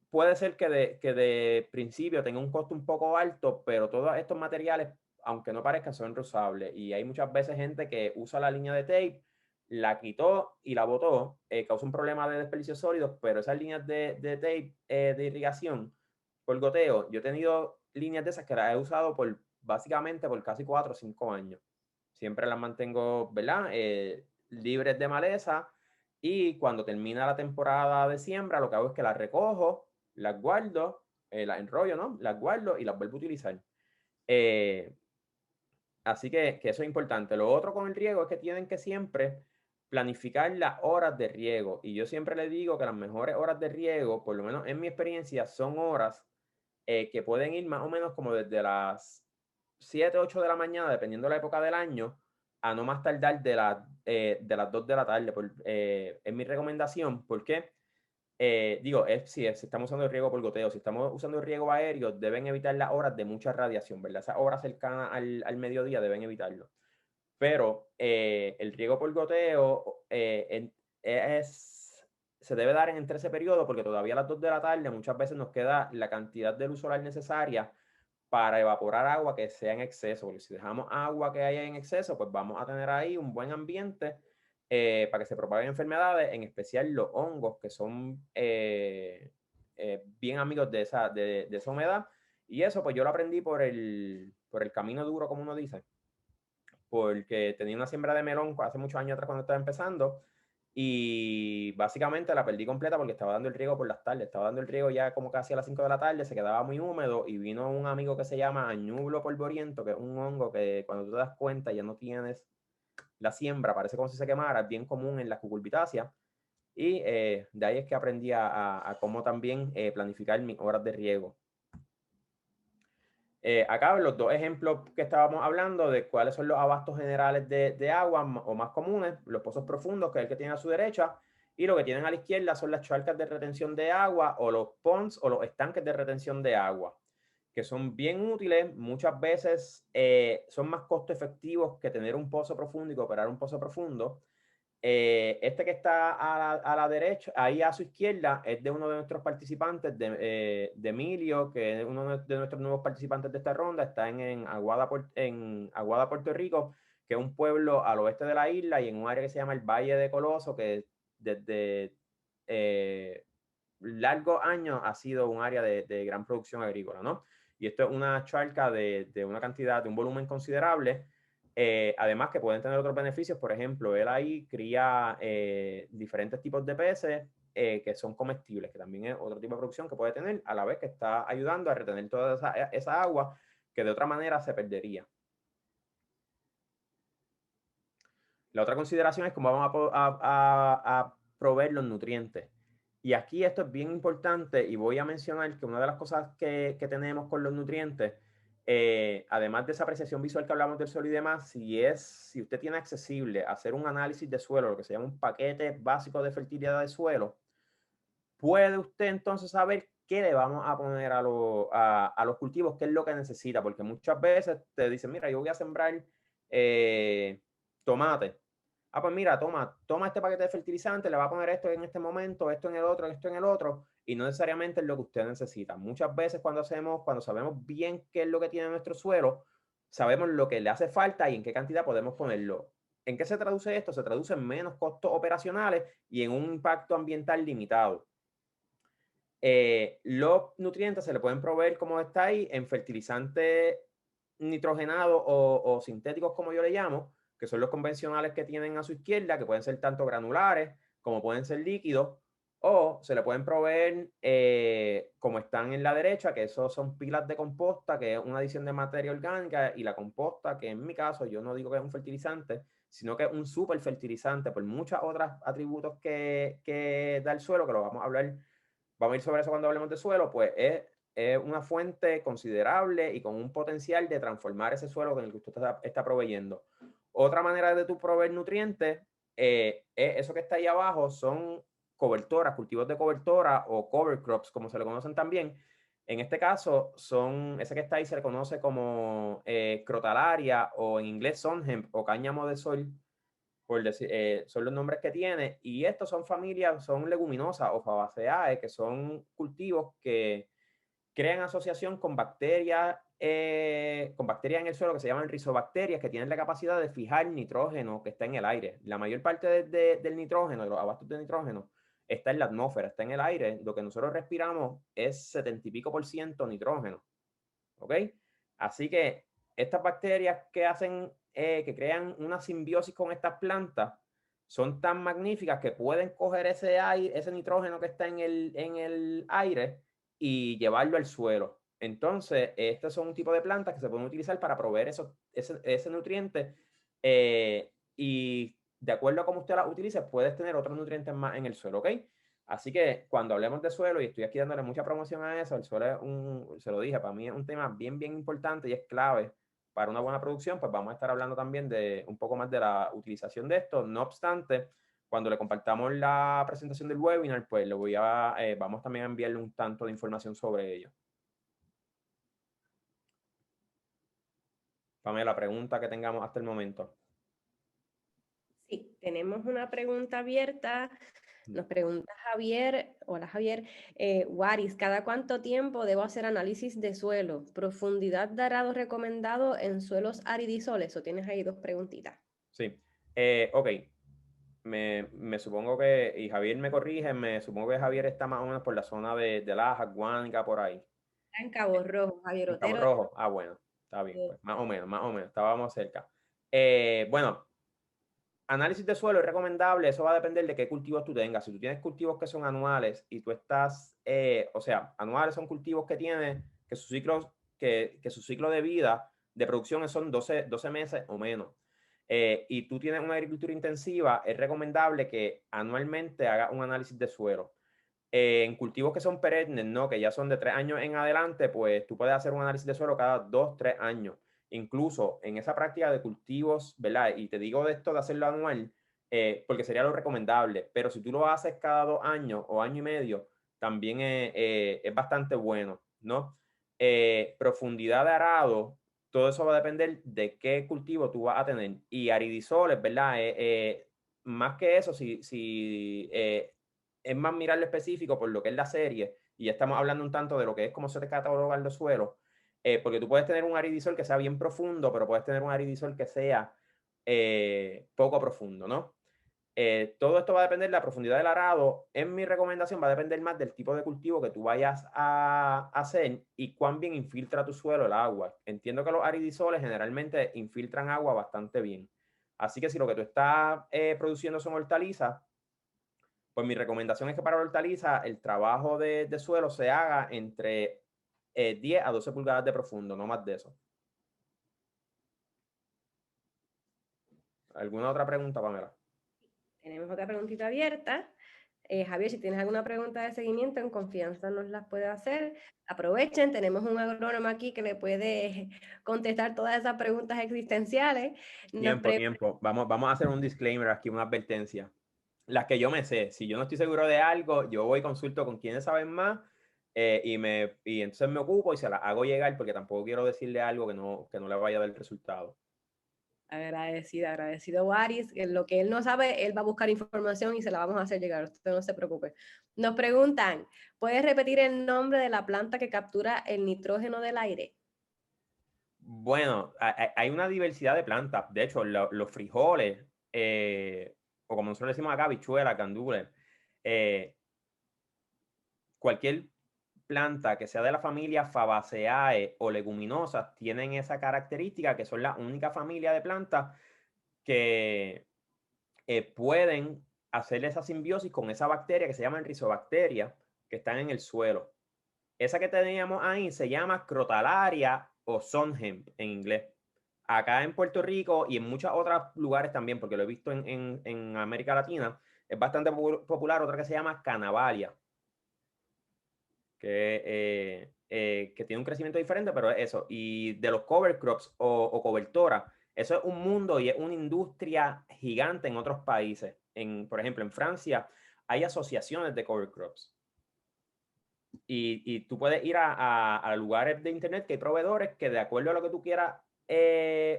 Puede ser que de principio tenga un costo un poco alto, pero todos estos materiales, aunque no parezcan, son reusables. Y hay muchas veces gente que usa la línea de tape, la quitó y la botó, causa un problema de desperdicios sólidos, pero esas líneas de tape de irrigación por goteo, yo he tenido líneas de esas que las he usado básicamente por casi 4 o 5 años. Siempre las mantengo, ¿verdad? Libres de maleza, y cuando termina la temporada de siembra, lo que hago es que las recojo, las guardo, las enrollo, ¿no? Las guardo y las vuelvo a utilizar. Así que eso es importante. Lo otro con el riego es que tienen que siempre planificar las horas de riego. Y yo siempre les digo que las mejores horas de riego, por lo menos en mi experiencia, son horas que pueden ir más o menos como desde las 7, 8 de la mañana, dependiendo de la época del año, a no más tardar de las 2 de la tarde. Es mi recomendación. ¿Por qué? Si estamos usando el riego por goteo, si estamos usando el riego aéreo, deben evitar las horas de mucha radiación, ¿verdad? Esas horas cercanas al mediodía deben evitarlo. Pero el riego por goteo se debe dar entre ese periodo porque todavía a las 2 de la tarde muchas veces nos queda la cantidad de luz solar necesaria para evaporar agua que sea en exceso. Porque si dejamos agua que haya en exceso, pues vamos a tener ahí un buen ambiente para que se propaguen enfermedades, en especial los hongos, que son bien amigos de esa humedad. Y eso, pues yo lo aprendí por el camino duro, como uno dice, porque tenía una siembra de melón hace muchos años atrás cuando estaba empezando y básicamente la perdí completa porque estaba dando el riego por las tardes, estaba dando el riego ya como casi a las 5 de la tarde, se quedaba muy húmedo y vino un amigo que se llama añublo polvoriento, que es un hongo que cuando tú te das cuenta ya no tienes la siembra, parece como si se quemara, es bien común en las cucurbitáceas y de ahí es que aprendí a cómo también planificar mis horas de riego. Acá los dos ejemplos que estábamos hablando de cuáles son los abastos generales de agua o más comunes, los pozos profundos, que es el que tiene a su derecha, y lo que tienen a la izquierda son las charcas de retención de agua o los ponds o los estanques de retención de agua, que son bien útiles, muchas veces son más costo efectivos que tener un pozo profundo y operar un pozo profundo. Este que está a la derecha, ahí a su izquierda, es de uno de nuestros participantes, de Emilio, que es uno de nuestros nuevos participantes de esta ronda. Está en Aguada, Puerto Rico, que es un pueblo al oeste de la isla y en un área que se llama el Valle de Coloso, que desde largos años ha sido un área de gran producción agrícola, ¿no? Y esto es una charca de una cantidad, de un volumen considerable. Además que pueden tener otros beneficios, por ejemplo, él ahí cría diferentes tipos de peces que son comestibles, que también es otro tipo de producción que puede tener, a la vez que está ayudando a retener toda esa agua que de otra manera se perdería. La otra consideración es cómo vamos a proveer los nutrientes. Y aquí esto es bien importante y voy a mencionar que una de las cosas que tenemos con los nutrientes, además de esa apreciación visual que hablamos del suelo y demás, si usted tiene accesible hacer un análisis de suelo, lo que se llama un paquete básico de fertilidad de suelo, puede usted entonces saber qué le vamos a poner a los cultivos, qué es lo que necesita, porque muchas veces te dicen, mira, yo voy a sembrar tomate. Ah, pues mira, toma este paquete de fertilizante, le va a poner esto en este momento, esto en el otro, esto en el otro, y no necesariamente es lo que usted necesita. Muchas veces cuando sabemos bien qué es lo que tiene nuestro suelo, sabemos lo que le hace falta y en qué cantidad podemos ponerlo. ¿En qué se traduce esto? Se traduce en menos costos operacionales y en un impacto ambiental limitado. Los nutrientes se le pueden proveer, como está ahí, en fertilizantes nitrogenados o sintéticos, como yo le llamo, que son los convencionales que tienen a su izquierda, que pueden ser tanto granulares como pueden ser líquidos, o se le pueden proveer como están en la derecha, que esos son pilas de composta, que es una adición de materia orgánica, y la composta, que en mi caso yo no digo que es un fertilizante, sino que es un super fertilizante por muchos otros atributos que da el suelo, que lo vamos a hablar. Vamos a ir sobre eso cuando hablemos de suelo, pues es una fuente considerable y con un potencial de transformar ese suelo con el que usted está proveyendo. Otra manera de tú proveer nutrientes, es eso que está ahí abajo, son cobertoras, cultivos de cobertora o cover crops, como se le conocen también. En este caso, ese que está ahí se le conoce como crotalaria o en inglés sunhemp o cáñamo de sol, por decir, son los nombres que tiene, y estos son familias, son leguminosas o Fabaceae, que son cultivos que crean asociación con bacterias en el suelo que se llaman rizobacterias, que tienen la capacidad de fijar nitrógeno que está en el aire. La mayor parte del nitrógeno, de los abastos de nitrógeno, está en la atmósfera, está en el aire. Lo que nosotros respiramos es 70 y pico % nitrógeno. ¿Ok? Así que estas bacterias que crean una simbiosis con estas plantas son tan magníficas que pueden coger ese nitrógeno que está en el aire y llevarlo al suelo. Entonces, estos son un tipo de plantas que se pueden utilizar para proveer ese nutriente y de acuerdo a cómo usted las utilice, puedes tener otros nutrientes más en el suelo, ¿ok? Así que cuando hablemos de suelo, y estoy aquí dándole mucha promoción a eso, el suelo es se lo dije, para mí es un tema bien, bien importante y es clave para una buena producción, pues vamos a estar hablando también de un poco más de la utilización de esto. No obstante, cuando le compartamos la presentación del webinar, pues vamos también a enviarle un tanto de información sobre ello. Pamela, pregunta que tengamos hasta el momento. Sí, tenemos una pregunta abierta. Nos pregunta Javier, hola Javier, Waris, ¿cada cuánto tiempo debo hacer análisis de suelo? ¿Profundidad de arado recomendado en suelos aridisoles? ¿O tienes ahí dos preguntitas? Sí, ok. Me supongo que, y Javier me corrige, me supongo que Javier está más o menos por la zona de Laja, Guánica, por ahí. Está en Cabo Rojo, Javier En Cabo Otero. Rojo. Ah, bueno, está bien, pues, más o menos, estábamos cerca. Bueno, análisis de suelo es recomendable, eso va a depender de qué cultivos tú tengas. Si tú tienes cultivos que son anuales y tú estás, o sea, anuales son cultivos que tienen, que su ciclo de vida de producción son 12 meses o menos. Y tú tienes una agricultura intensiva, es recomendable que anualmente hagas un análisis de suelo. En cultivos que son perennes, ¿no? Que ya son de 3 años en adelante, pues tú puedes hacer un análisis de suelo cada 2, 3 años. Incluso en esa práctica de cultivos, ¿verdad? Y te digo de esto de hacerlo anual, porque sería lo recomendable, pero si tú lo haces cada 2 años o año y medio, también es bastante bueno, ¿no? Profundidad de arado, todo eso va a depender de qué cultivo tú vas a tener. Y aridisoles, ¿verdad? Más que eso, si es más mirar lo específico por lo que es la serie, y ya estamos hablando un tanto de lo que es cómo se te catalogan los suelos, porque tú puedes tener un aridisol que sea bien profundo, pero puedes tener un aridisol que sea poco profundo, ¿no? Todo esto va a depender de la profundidad del arado. En mi recomendación va a depender más del tipo de cultivo que tú vayas a hacer y cuán bien infiltra tu suelo el agua. Entiendo que los aridisoles generalmente infiltran agua bastante bien. Así que si lo que tú estás produciendo son hortalizas, pues mi recomendación es que para hortalizas el trabajo de suelo se haga entre 10 a 12 pulgadas de profundo, no más de eso. ¿Alguna otra pregunta, Pamela? Tenemos otra preguntita abierta. Javier, si tienes alguna pregunta de seguimiento, en confianza nos las puede hacer. Aprovechen, tenemos un agrónomo aquí que le puede contestar todas esas preguntas existenciales. Tiempo. Vamos a hacer un disclaimer aquí, una advertencia. Las que yo me sé, si yo no estoy seguro de algo, yo voy y consulto con quienes saben más y entonces me ocupo y se las hago llegar porque tampoco quiero decirle algo que no le vaya a dar el resultado. Agradecido Waris. En lo que él no sabe, él va a buscar información y se la vamos a hacer llegar. Usted no se preocupe. Nos preguntan, ¿puedes repetir el nombre de la planta que captura el nitrógeno del aire? Bueno, hay una diversidad de plantas. De hecho, los frijoles, o como nosotros decimos acá, habichuelas, gandules, cualquier planta que sea de la familia Fabaceae o leguminosas tienen esa característica que son la única familia de plantas que pueden hacer esa simbiosis con esa bacteria que se llama rizobacteria que están en el suelo. Esa que teníamos ahí se llama Crotalaria o Sonhemp en inglés. Acá en Puerto Rico y en muchos otros lugares también, porque lo he visto en América Latina, es bastante popular otra que se llama Canavalia, que tiene un crecimiento diferente, pero es eso. Y de los cover crops o cobertoras, eso es un mundo y es una industria gigante en otros países. Por ejemplo, en Francia hay asociaciones de cover crops. Y tú puedes ir a lugares de internet que hay proveedores que de acuerdo a lo que tú quieras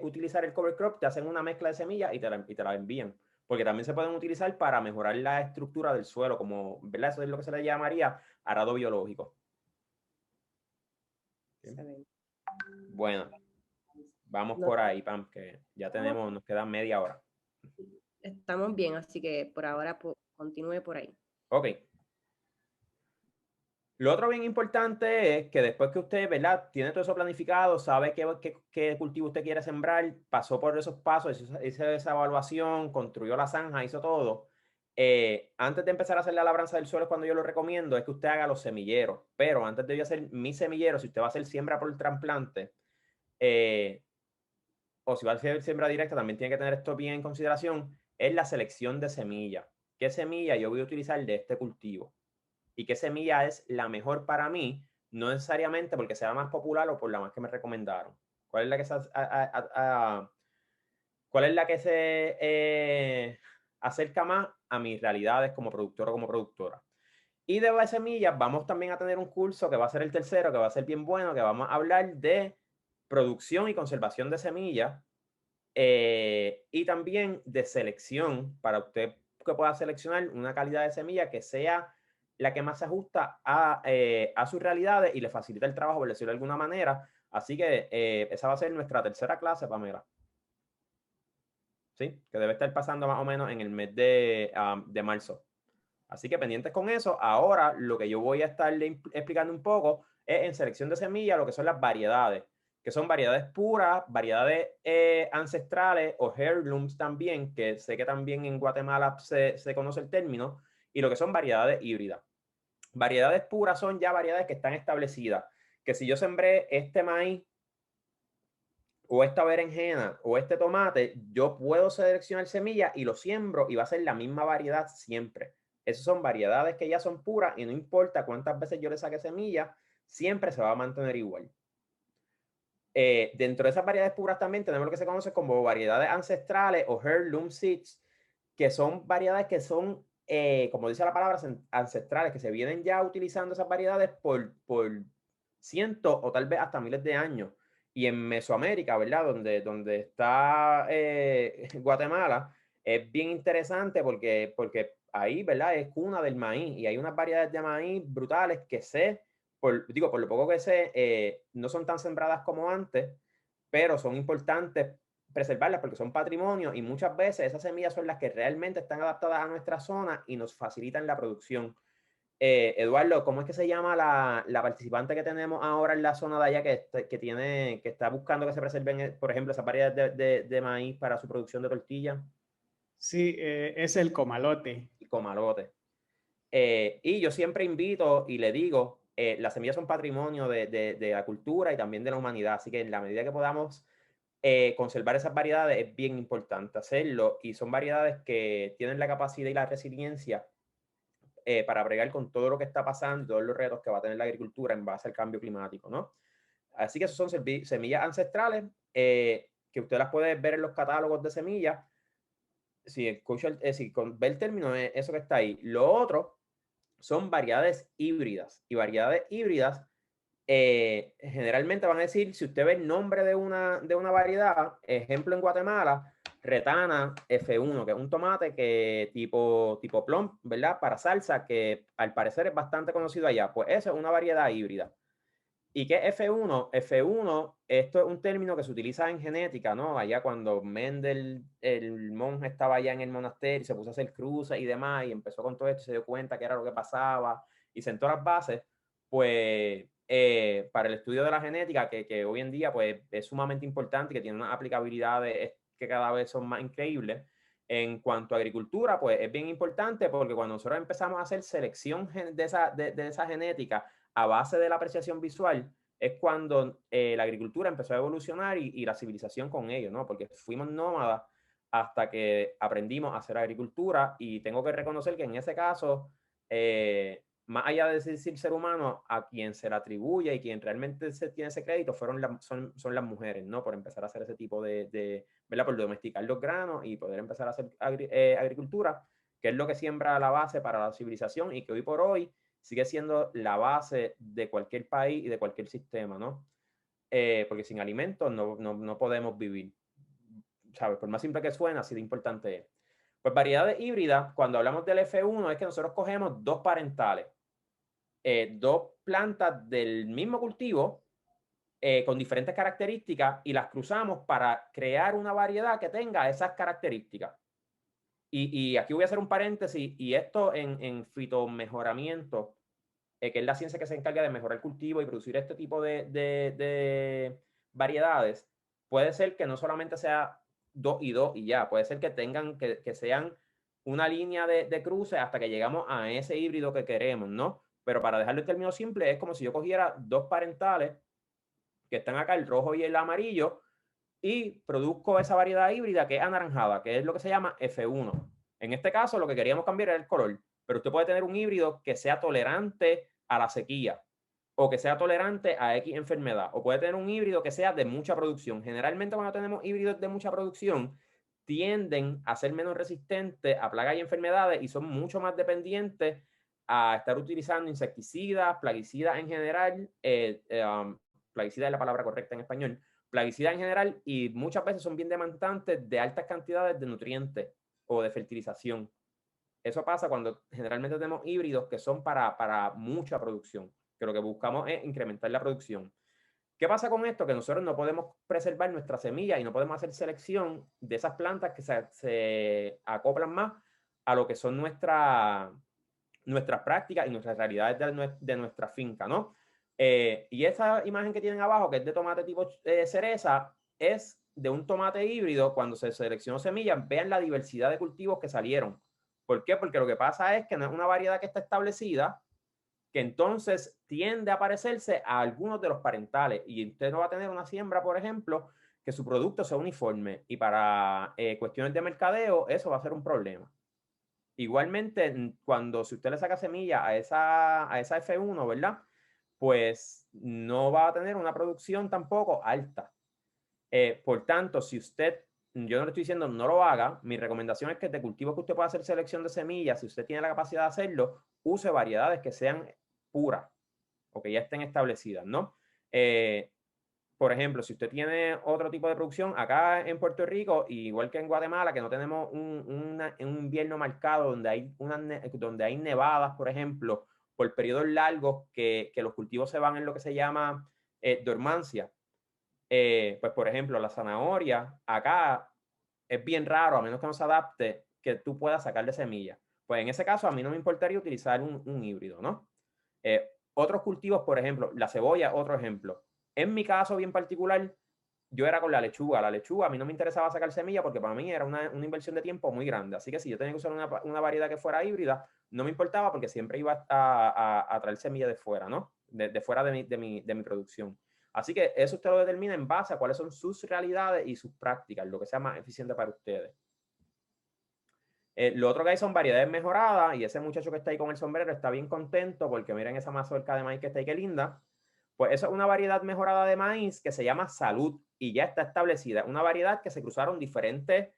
utilizar el cover crop, te hacen una mezcla de semillas y te la envían. Porque también se pueden utilizar para mejorar la estructura del suelo, como, ¿verdad? Eso es lo que se le llamaría arado biológico. Bueno, vamos por ahí, Pam, que ya nos queda media hora. Estamos bien, así que por ahora continúe por ahí. Ok. Lo otro bien importante es que después que usted, ¿verdad? Tiene todo eso planificado, sabe qué cultivo usted quiere sembrar, pasó por esos pasos, hizo esa evaluación, construyó la zanja, hizo todo. Antes de empezar a hacer la labranza del suelo, cuando yo lo recomiendo, es que usted haga los semilleros. Pero antes de yo hacer mi semillero, si usted va a hacer siembra por trasplante, o si va a hacer siembra directa, también tiene que tener esto bien en consideración, es la selección de semilla. ¿Qué semilla yo voy a utilizar de este cultivo? ¿Y qué semilla es la mejor para mí? No necesariamente porque sea la más popular o por la más que me recomendaron. ¿Cuál es la que se, cuál es la que se acerca más a mis realidades como productor o como productora? Y de semillas vamos también a tener un curso que va a ser el tercero, que va a ser bien bueno, que vamos a hablar de producción y conservación de semillas y también de selección para usted que pueda seleccionar una calidad de semilla que sea la que más se ajusta a sus realidades y le facilita el trabajo, por decirlo de alguna manera. Así que esa va a ser nuestra tercera clase, Pamela. ¿Sí? Que debe estar pasando más o menos en el mes de marzo. Así que pendientes con eso. Ahora lo que yo voy a estar explicando un poco es en selección de semillas lo que son las variedades, que son variedades puras, variedades ancestrales o heirlooms también, que sé que también en Guatemala se conoce el término, y lo que son variedades híbridas. Variedades puras son ya variedades que están establecidas, que si yo sembré este maíz o esta berenjena o este tomate, yo puedo seleccionar semillas y lo siembro y va a ser la misma variedad siempre. Esas son variedades que ya son puras y no importa cuántas veces yo le saque semillas, siempre se va a mantener igual. Dentro de esas variedades puras también tenemos lo que se conoce como variedades ancestrales o heirloom seeds, que son variedades que son, como dice la palabra, ancestrales, que se vienen ya utilizando esas variedades por cientos o tal vez hasta miles de años. Y en Mesoamérica, ¿verdad? Donde está Guatemala, es bien interesante porque ahí, ¿verdad? Es cuna del maíz y hay unas variedades de maíz brutales que por lo poco que sé, no son tan sembradas como antes, pero son importantes preservarlas porque son patrimonio y muchas veces esas semillas son las que realmente están adaptadas a nuestra zona y nos facilitan la producción. Eduardo, ¿cómo es que se llama la participante que tenemos ahora en la zona de allá que está buscando que se preserven, por ejemplo, esas variedades de maíz para su producción de tortilla? Sí, es el comalote. Y comalote. Y yo siempre invito y le digo, las semillas son patrimonio de la cultura y también de la humanidad, así que en la medida que podamos conservar esas variedades es bien importante hacerlo y son variedades que tienen la capacidad y la resiliencia para bregar con todo lo que está pasando y todos los retos que va a tener la agricultura en base al cambio climático, ¿no? Así que esas son semillas ancestrales que usted las puede ver en los catálogos de semillas. Si escucha, si ve el término, eso que está ahí. Lo otro son variedades híbridas y variedades híbridas generalmente van a decir, si usted ve el nombre de una variedad, ejemplo en Guatemala, Retana F1, que es un tomate que tipo plum, ¿verdad? Para salsa, que al parecer es bastante conocido allá. Pues eso es una variedad híbrida. ¿Y qué es F1? F1, esto es un término que se utiliza en genética, ¿no? Allá cuando Mendel, el monje, estaba allá en el monasterio y se puso a hacer cruces y demás y empezó con todo esto y se dio cuenta que era lo que pasaba y sentó las bases, pues para el estudio de la genética, que hoy en día pues, es sumamente importante y que tiene unas aplicabilidades que cada vez son más increíbles. En cuanto a agricultura, pues es bien importante porque cuando nosotros empezamos a hacer selección de esa genética, a base de la apreciación visual, es cuando la agricultura empezó a evolucionar y la civilización con ello, ¿no? Porque fuimos nómadas hasta que aprendimos a hacer agricultura y tengo que reconocer que en ese caso, más allá de decir ser humano, a quien se le atribuye y quien realmente tiene ese crédito son las mujeres, ¿no? Por empezar a hacer ese tipo ¿verdad? Por domesticar los granos y poder empezar a hacer agricultura, que es lo que siembra la base para la civilización y que hoy por hoy sigue siendo la base de cualquier país y de cualquier sistema, ¿no? Porque sin alimentos no podemos vivir. ¿Sabes? Por más simple que suene, así de importante es. Pues variedades híbridas, cuando hablamos del F1, es que nosotros cogemos dos parentales, dos plantas del mismo cultivo, con diferentes características, y las cruzamos para crear una variedad que tenga esas características. Y aquí voy a hacer un paréntesis, y esto en fitomejoramiento, que es la ciencia que se encarga de mejorar el cultivo y producir este tipo de variedades, puede ser que no solamente sea 2 y 2 y ya, puede ser que sean una línea de cruce hasta que llegamos a ese híbrido que queremos, ¿no? Pero para dejarlo en términos simples, es como si yo cogiera dos parentales que están acá, el rojo y el amarillo, y produzco esa variedad híbrida que es anaranjada, que es lo que se llama F1. En este caso, lo que queríamos cambiar era el color, pero usted puede tener un híbrido que sea tolerante a la sequía, o que sea tolerante a X enfermedad, o puede tener un híbrido que sea de mucha producción. Generalmente cuando tenemos híbridos de mucha producción, tienden a ser menos resistentes a plagas y enfermedades y son mucho más dependientes a estar utilizando insecticidas, plaguicidas en general, plaguicida es la palabra correcta en español, plaguicida en general, y muchas veces son bien demandantes de altas cantidades de nutrientes o de fertilización. Eso pasa cuando generalmente tenemos híbridos que son para mucha producción, que lo que buscamos es incrementar la producción. ¿Qué pasa con esto? Que nosotros no podemos preservar nuestra semilla y no podemos hacer selección de esas plantas que se acoplan más a lo que son nuestras prácticas y nuestras realidades de nuestra finca, ¿no? Y esa imagen que tienen abajo, que es de tomate tipo cereza, es de un tomate híbrido. Cuando se seleccionó semillas, vean la diversidad de cultivos que salieron. ¿Por qué? Porque lo que pasa es que no es una variedad que está establecida, que entonces tiende a parecerse a algunos de los parentales, y usted no va a tener una siembra, por ejemplo, que su producto sea uniforme, y para cuestiones de mercadeo eso va a ser un problema. Igualmente, cuando si usted le saca semilla a esa F1, ¿verdad? Pues no va a tener una producción tampoco alta. Por tanto, si usted, yo no le estoy diciendo no lo haga, mi recomendación es que de cultivos que usted pueda hacer selección de semillas, si usted tiene la capacidad de hacerlo, use variedades que sean puras o que ya estén establecidas, ¿no? Por ejemplo, si usted tiene otro tipo de producción, acá en Puerto Rico, igual que en Guatemala, que no tenemos un invierno marcado donde hay nevadas, por ejemplo, por periodos largos que los cultivos se van en lo que se llama dormancia. Pues, por ejemplo, la zanahoria, acá es bien raro, a menos que no se adapte, que tú puedas sacar de semilla. Pues en ese caso, a mí no me importaría utilizar un híbrido, ¿no? Otros cultivos, por ejemplo, la cebolla, otro ejemplo. En mi caso bien particular, yo era con la lechuga. La lechuga a mí no me interesaba sacar semilla porque para mí era una inversión de tiempo muy grande. Así que si yo tenía que usar una variedad que fuera híbrida, no me importaba porque siempre iba a traer semilla de fuera, ¿no? De fuera de mi producción. Así que eso usted lo determina en base a cuáles son sus realidades y sus prácticas, lo que sea más eficiente para ustedes. Lo otro que hay son variedades mejoradas, y ese muchacho que está ahí con el sombrero está bien contento porque miren esa mazorca de maíz que está ahí, qué linda. Pues eso es una variedad mejorada de maíz que se llama Salud y ya está establecida. Una variedad que se cruzaron diferentes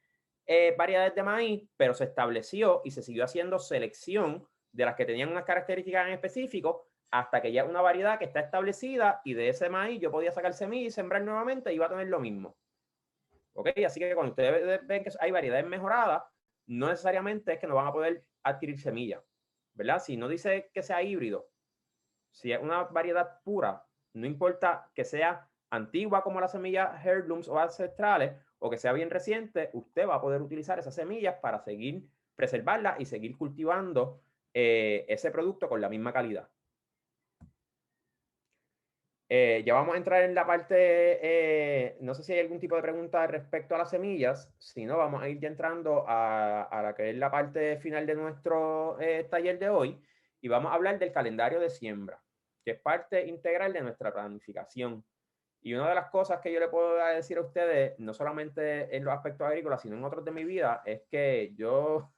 variedades de maíz, pero se estableció y se siguió haciendo selección de las que tenían unas características en específico hasta que ya es una variedad que está establecida, y de ese maíz yo podía sacar semilla y sembrar nuevamente y iba a tener lo mismo. ¿Ok? Así que cuando ustedes ven que hay variedades mejoradas, no necesariamente es que no van a poder adquirir semillas, ¿verdad? Si no dice que sea híbrido, si es una variedad pura, no importa que sea antigua como las semillas heirlooms o ancestrales, o que sea bien reciente, usted va a poder utilizar esas semillas para seguir preservarlas y seguir cultivando ese producto con la misma calidad. Ya vamos a entrar en la parte, no sé si hay algún tipo de pregunta respecto a las semillas. Si no, vamos a ir ya entrando a la que es la parte final de nuestro taller de hoy, y vamos a hablar del calendario de siembra, que es parte integral de nuestra planificación. Y una de las cosas que yo le puedo decir a ustedes, no solamente en los aspectos agrícolas, sino en otros de mi vida, es que yo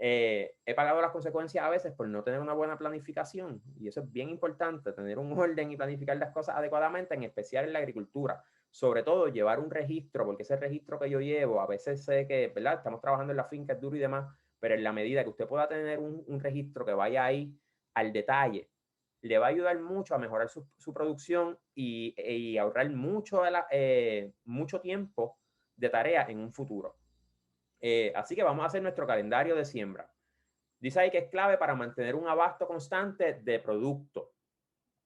he pagado las consecuencias a veces por no tener una buena planificación, y eso es bien importante, tener un orden y planificar las cosas adecuadamente, en especial en la agricultura. Sobre todo llevar un registro, porque ese registro que yo llevo, a veces sé que, ¿verdad? Estamos trabajando en la finca, es duro y demás, pero en la medida que usted pueda tener un registro que vaya ahí al detalle, le va a ayudar mucho a mejorar su producción y ahorrar mucho tiempo de tarea en un futuro. Así que vamos a hacer nuestro calendario de siembra. Dice ahí que es clave para mantener un abasto constante de producto.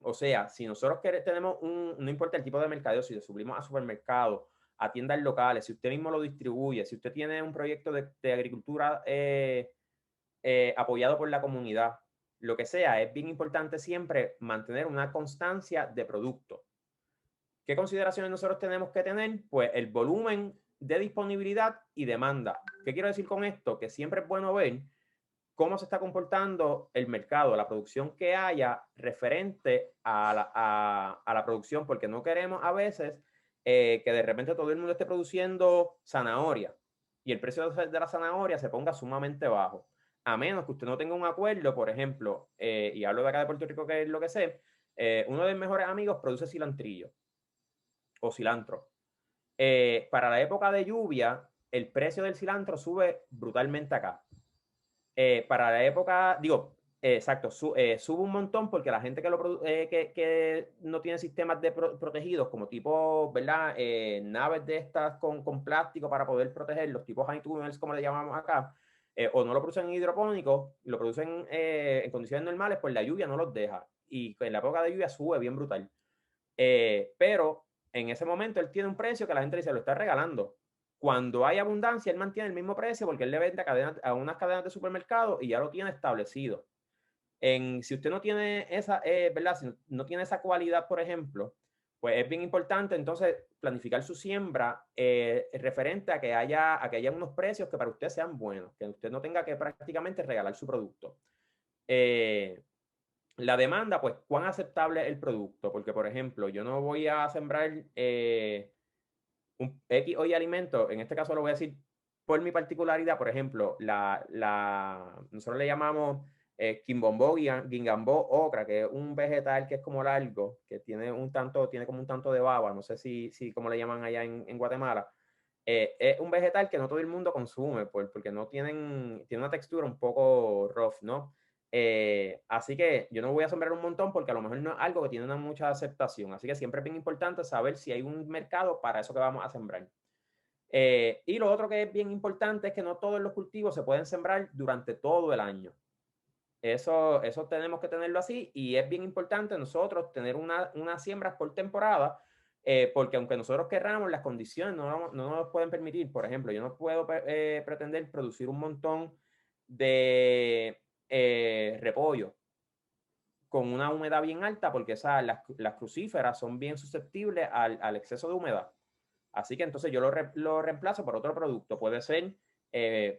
O sea, si nosotros tenemos no importa el tipo de mercadeo, si lo suplimos a supermercados, a tiendas locales, si usted mismo lo distribuye, si usted tiene un proyecto de agricultura apoyado por la comunidad, lo que sea, es bien importante siempre mantener una constancia de producto. ¿Qué consideraciones nosotros tenemos que tener? Pues el volumen de disponibilidad y demanda. ¿Qué quiero decir con esto? Que siempre es bueno ver cómo se está comportando el mercado, la producción que haya referente a la producción, porque no queremos a veces que de repente todo el mundo esté produciendo zanahoria y el precio de la zanahoria se ponga sumamente bajo. A menos que usted no tenga un acuerdo, por ejemplo, y hablo de acá de Puerto Rico, que es lo que sé, uno de mis mejores amigos produce cilantrillo o cilantro. Para la época de lluvia, el precio del cilantro sube brutalmente acá. Para la época, digo, exacto, sube un montón porque la gente que no tiene sistemas protegidos, como tipo, ¿verdad? Naves de estas con plástico para poder proteger, los tipos high tunnels, como le llamamos acá, o no lo producen en hidropónico, lo producen en condiciones normales, pues la lluvia no los deja. Y en la época de lluvia sube bien brutal. Pero en ese momento él tiene un precio que la gente dice, lo está regalando. Cuando hay abundancia, él mantiene el mismo precio porque él le vende a unas cadenas de supermercado y ya lo tiene establecido. Si usted no tiene esa, ¿verdad? Si no tiene esa cualidad, por ejemplo, pues es bien importante entonces planificar su siembra referente a que haya unos precios que para usted sean buenos, que usted no tenga que prácticamente regalar su producto. La demanda, pues, ¿cuán aceptable es el producto? Porque, por ejemplo, yo no voy a sembrar un X o Y alimento, en este caso lo voy a decir por mi particularidad, por ejemplo, nosotros le llamamos quimbombo, guingambó, ocra, que es un vegetal que es como largo, que tiene como un tanto de baba, no sé si como le llaman allá en Guatemala. Es un vegetal que no todo el mundo consume, porque tiene una textura un poco rough, ¿no? Así que yo no voy a sembrar un montón porque a lo mejor no es algo que tiene una mucha aceptación. Así que siempre es bien importante saber si hay un mercado para eso que vamos a sembrar. Y lo otro que es bien importante es que no todos los cultivos se pueden sembrar durante todo el año. Eso tenemos que tenerlo así y es bien importante nosotros tener unas siembras por temporada, porque aunque nosotros querramos, las condiciones no nos pueden permitir. Por ejemplo, yo no puedo pretender producir un montón de repollo con una humedad bien alta porque las crucíferas son bien susceptibles al exceso de humedad. Así que entonces yo lo reemplazo por otro producto. Puede ser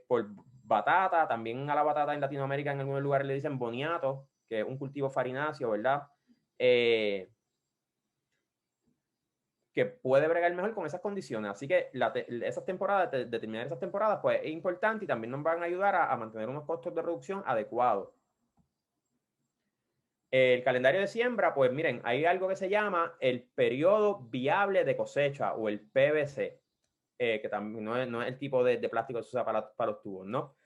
por batata, también a la batata en Latinoamérica en algunos lugares le dicen boniato, que es un cultivo farináceo, ¿verdad? Que puede bregar mejor con esas condiciones. Así que esas temporadas, determinar esas temporadas, pues es importante y también nos van a ayudar a mantener unos costos de reducción adecuados. El calendario de siembra, pues miren, hay algo que se llama el periodo viable de cosecha o el PVC, que también no es el tipo de plástico que se usa para los tubos, ¿no?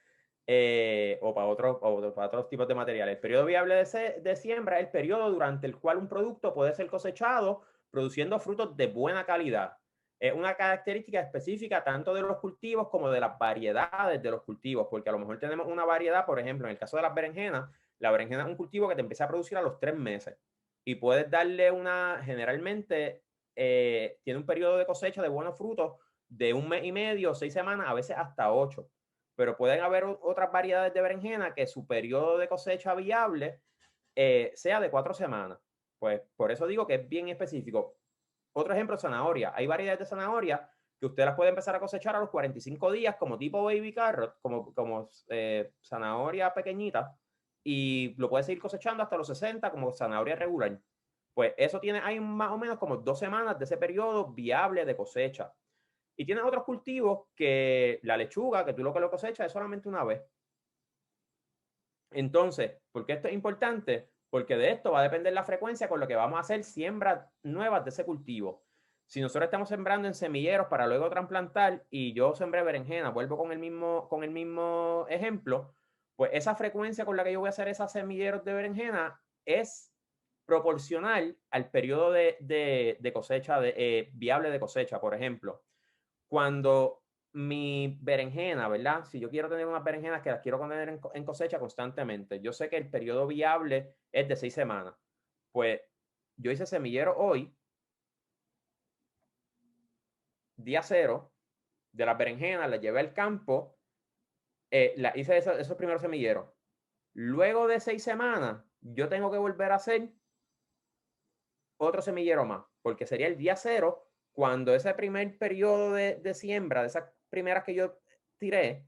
O para otros tipos de materiales. El periodo viable de siembra es el periodo durante el cual un producto puede ser cosechado produciendo frutos de buena calidad. Es una característica específica tanto de los cultivos como de las variedades de los cultivos, porque a lo mejor tenemos una variedad, por ejemplo, en el caso de las berenjenas, la berenjena es un cultivo que te empieza a producir a los 3 meses y puedes darle generalmente tiene un periodo de cosecha de buenos frutos de 1 mes y medio, 6 semanas, a veces hasta 8. Pero pueden haber otras variedades de berenjena que su periodo de cosecha viable sea de 4 semanas. Pues por eso digo que es bien específico. Otro ejemplo, zanahoria. Hay variedades de zanahoria que usted las puede empezar a cosechar a los 45 días como tipo baby carrot, como zanahoria pequeñita, y lo puede seguir cosechando hasta los 60 como zanahoria regular. Pues eso hay más o menos como 2 semanas de ese periodo viable de cosecha. Y tienes otros cultivos que la lechuga, que tú lo que lo cosechas es solamente una vez. Entonces, ¿por qué esto es importante? Porque de esto va a depender la frecuencia con lo que vamos a hacer siembras nuevas de ese cultivo. Si nosotros estamos sembrando en semilleros para luego trasplantar y yo sembré berenjena, vuelvo con el mismo ejemplo, pues esa frecuencia con la que yo voy a hacer esos semilleros de berenjena es proporcional al periodo de cosecha viable de cosecha. Por ejemplo, cuando mi berenjena, ¿verdad? Si yo quiero tener unas berenjenas que las quiero poner en cosecha constantemente, yo sé que el periodo viable es de 6 semanas. Pues yo hice semillero hoy, día 0, de las berenjenas, las llevé al campo, hice esos primeros semilleros. Luego de 6 semanas, yo tengo que volver a hacer otro semillero más, porque sería el día 0 cuando ese primer periodo de siembra, de esas primeras que yo tiré,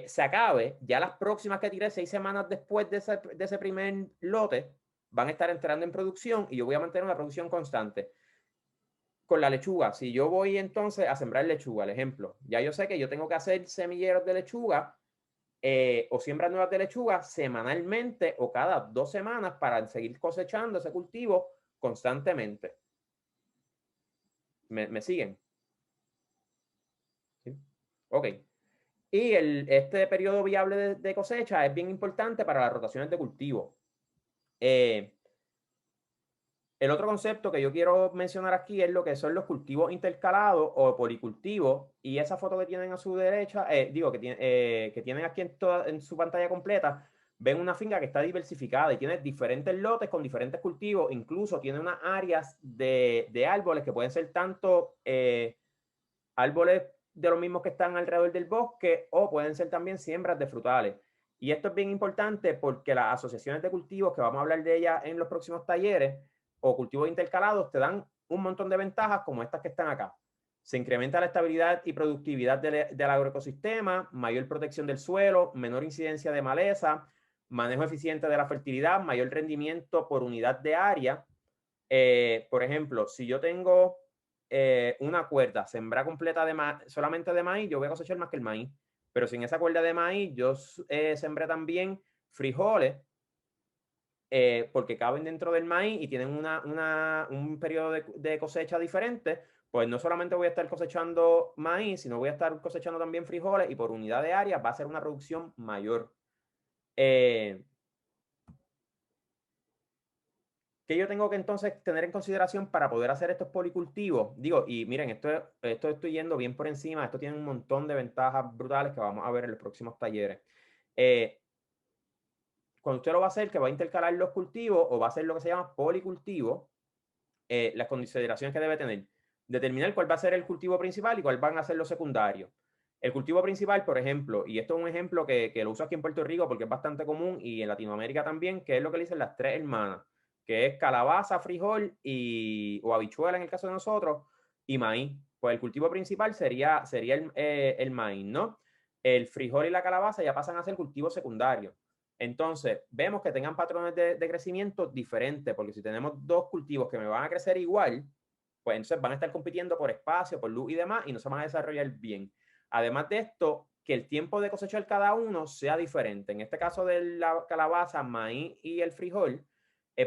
se acabe, ya las próximas que tiré 6 semanas después de ese primer lote van a estar entrando en producción y yo voy a mantener una producción constante. Con la lechuga, si yo voy entonces a sembrar lechuga, el ejemplo, ya yo sé que yo tengo que hacer semilleros de lechuga o siembras nuevas de lechuga semanalmente o cada 2 semanas para seguir cosechando ese cultivo constantemente. ¿Me siguen? ¿Sí? Ok. Y este periodo viable de cosecha es bien importante para las rotaciones de cultivo. El otro concepto que yo quiero mencionar aquí es lo que son los cultivos intercalados o policultivos. Y esa foto que tienen a su derecha, que tienen aquí en su pantalla completa, ven una finca que está diversificada y tiene diferentes lotes con diferentes cultivos. Incluso tiene unas áreas de árboles que pueden ser tanto árboles de los mismos que están alrededor del bosque o pueden ser también siembras de frutales. Y esto es bien importante porque las asociaciones de cultivos, que vamos a hablar de ellas en los próximos talleres, o cultivos intercalados, te dan un montón de ventajas como estas que están acá. Se incrementa la estabilidad y productividad del agroecosistema, mayor protección del suelo, menor incidencia de maleza, manejo eficiente de la fertilidad, mayor rendimiento por unidad de área. Por ejemplo, si yo tengo una cuerda sembrada completa solamente de maíz, yo voy a cosechar más que el maíz. Pero si en esa cuerda de maíz yo sembré también frijoles, porque caben dentro del maíz y tienen un periodo de cosecha diferente, pues no solamente voy a estar cosechando maíz, sino voy a estar cosechando también frijoles y por unidad de área va a ser una producción mayor. ¿Qué yo tengo que entonces tener en consideración para poder hacer estos policultivos? Digo, y miren, esto estoy yendo bien por encima, esto tiene un montón de ventajas brutales que vamos a ver en los próximos talleres. Cuando usted lo va a hacer, que va a intercalar los cultivos o va a hacer lo que se llama policultivo, las consideraciones que debe tener. Determinar cuál va a ser el cultivo principal y cuál van a ser los secundarios. El cultivo principal, por ejemplo, y esto es un ejemplo que lo uso aquí en Puerto Rico porque es bastante común y en Latinoamérica también, que es lo que le dicen las 3 hermanas, que es calabaza, frijol o habichuela en el caso de nosotros, y maíz. Pues el cultivo principal sería el maíz, ¿no? El frijol y la calabaza ya pasan a ser cultivos secundarios. Entonces, vemos que tengan patrones de crecimiento diferentes, porque si tenemos 2 cultivos que me van a crecer igual, pues entonces van a estar compitiendo por espacio, por luz y demás, y no se van a desarrollar bien. Además de esto, que el tiempo de cosechar cada uno sea diferente. En este caso de la calabaza, maíz y el frijol,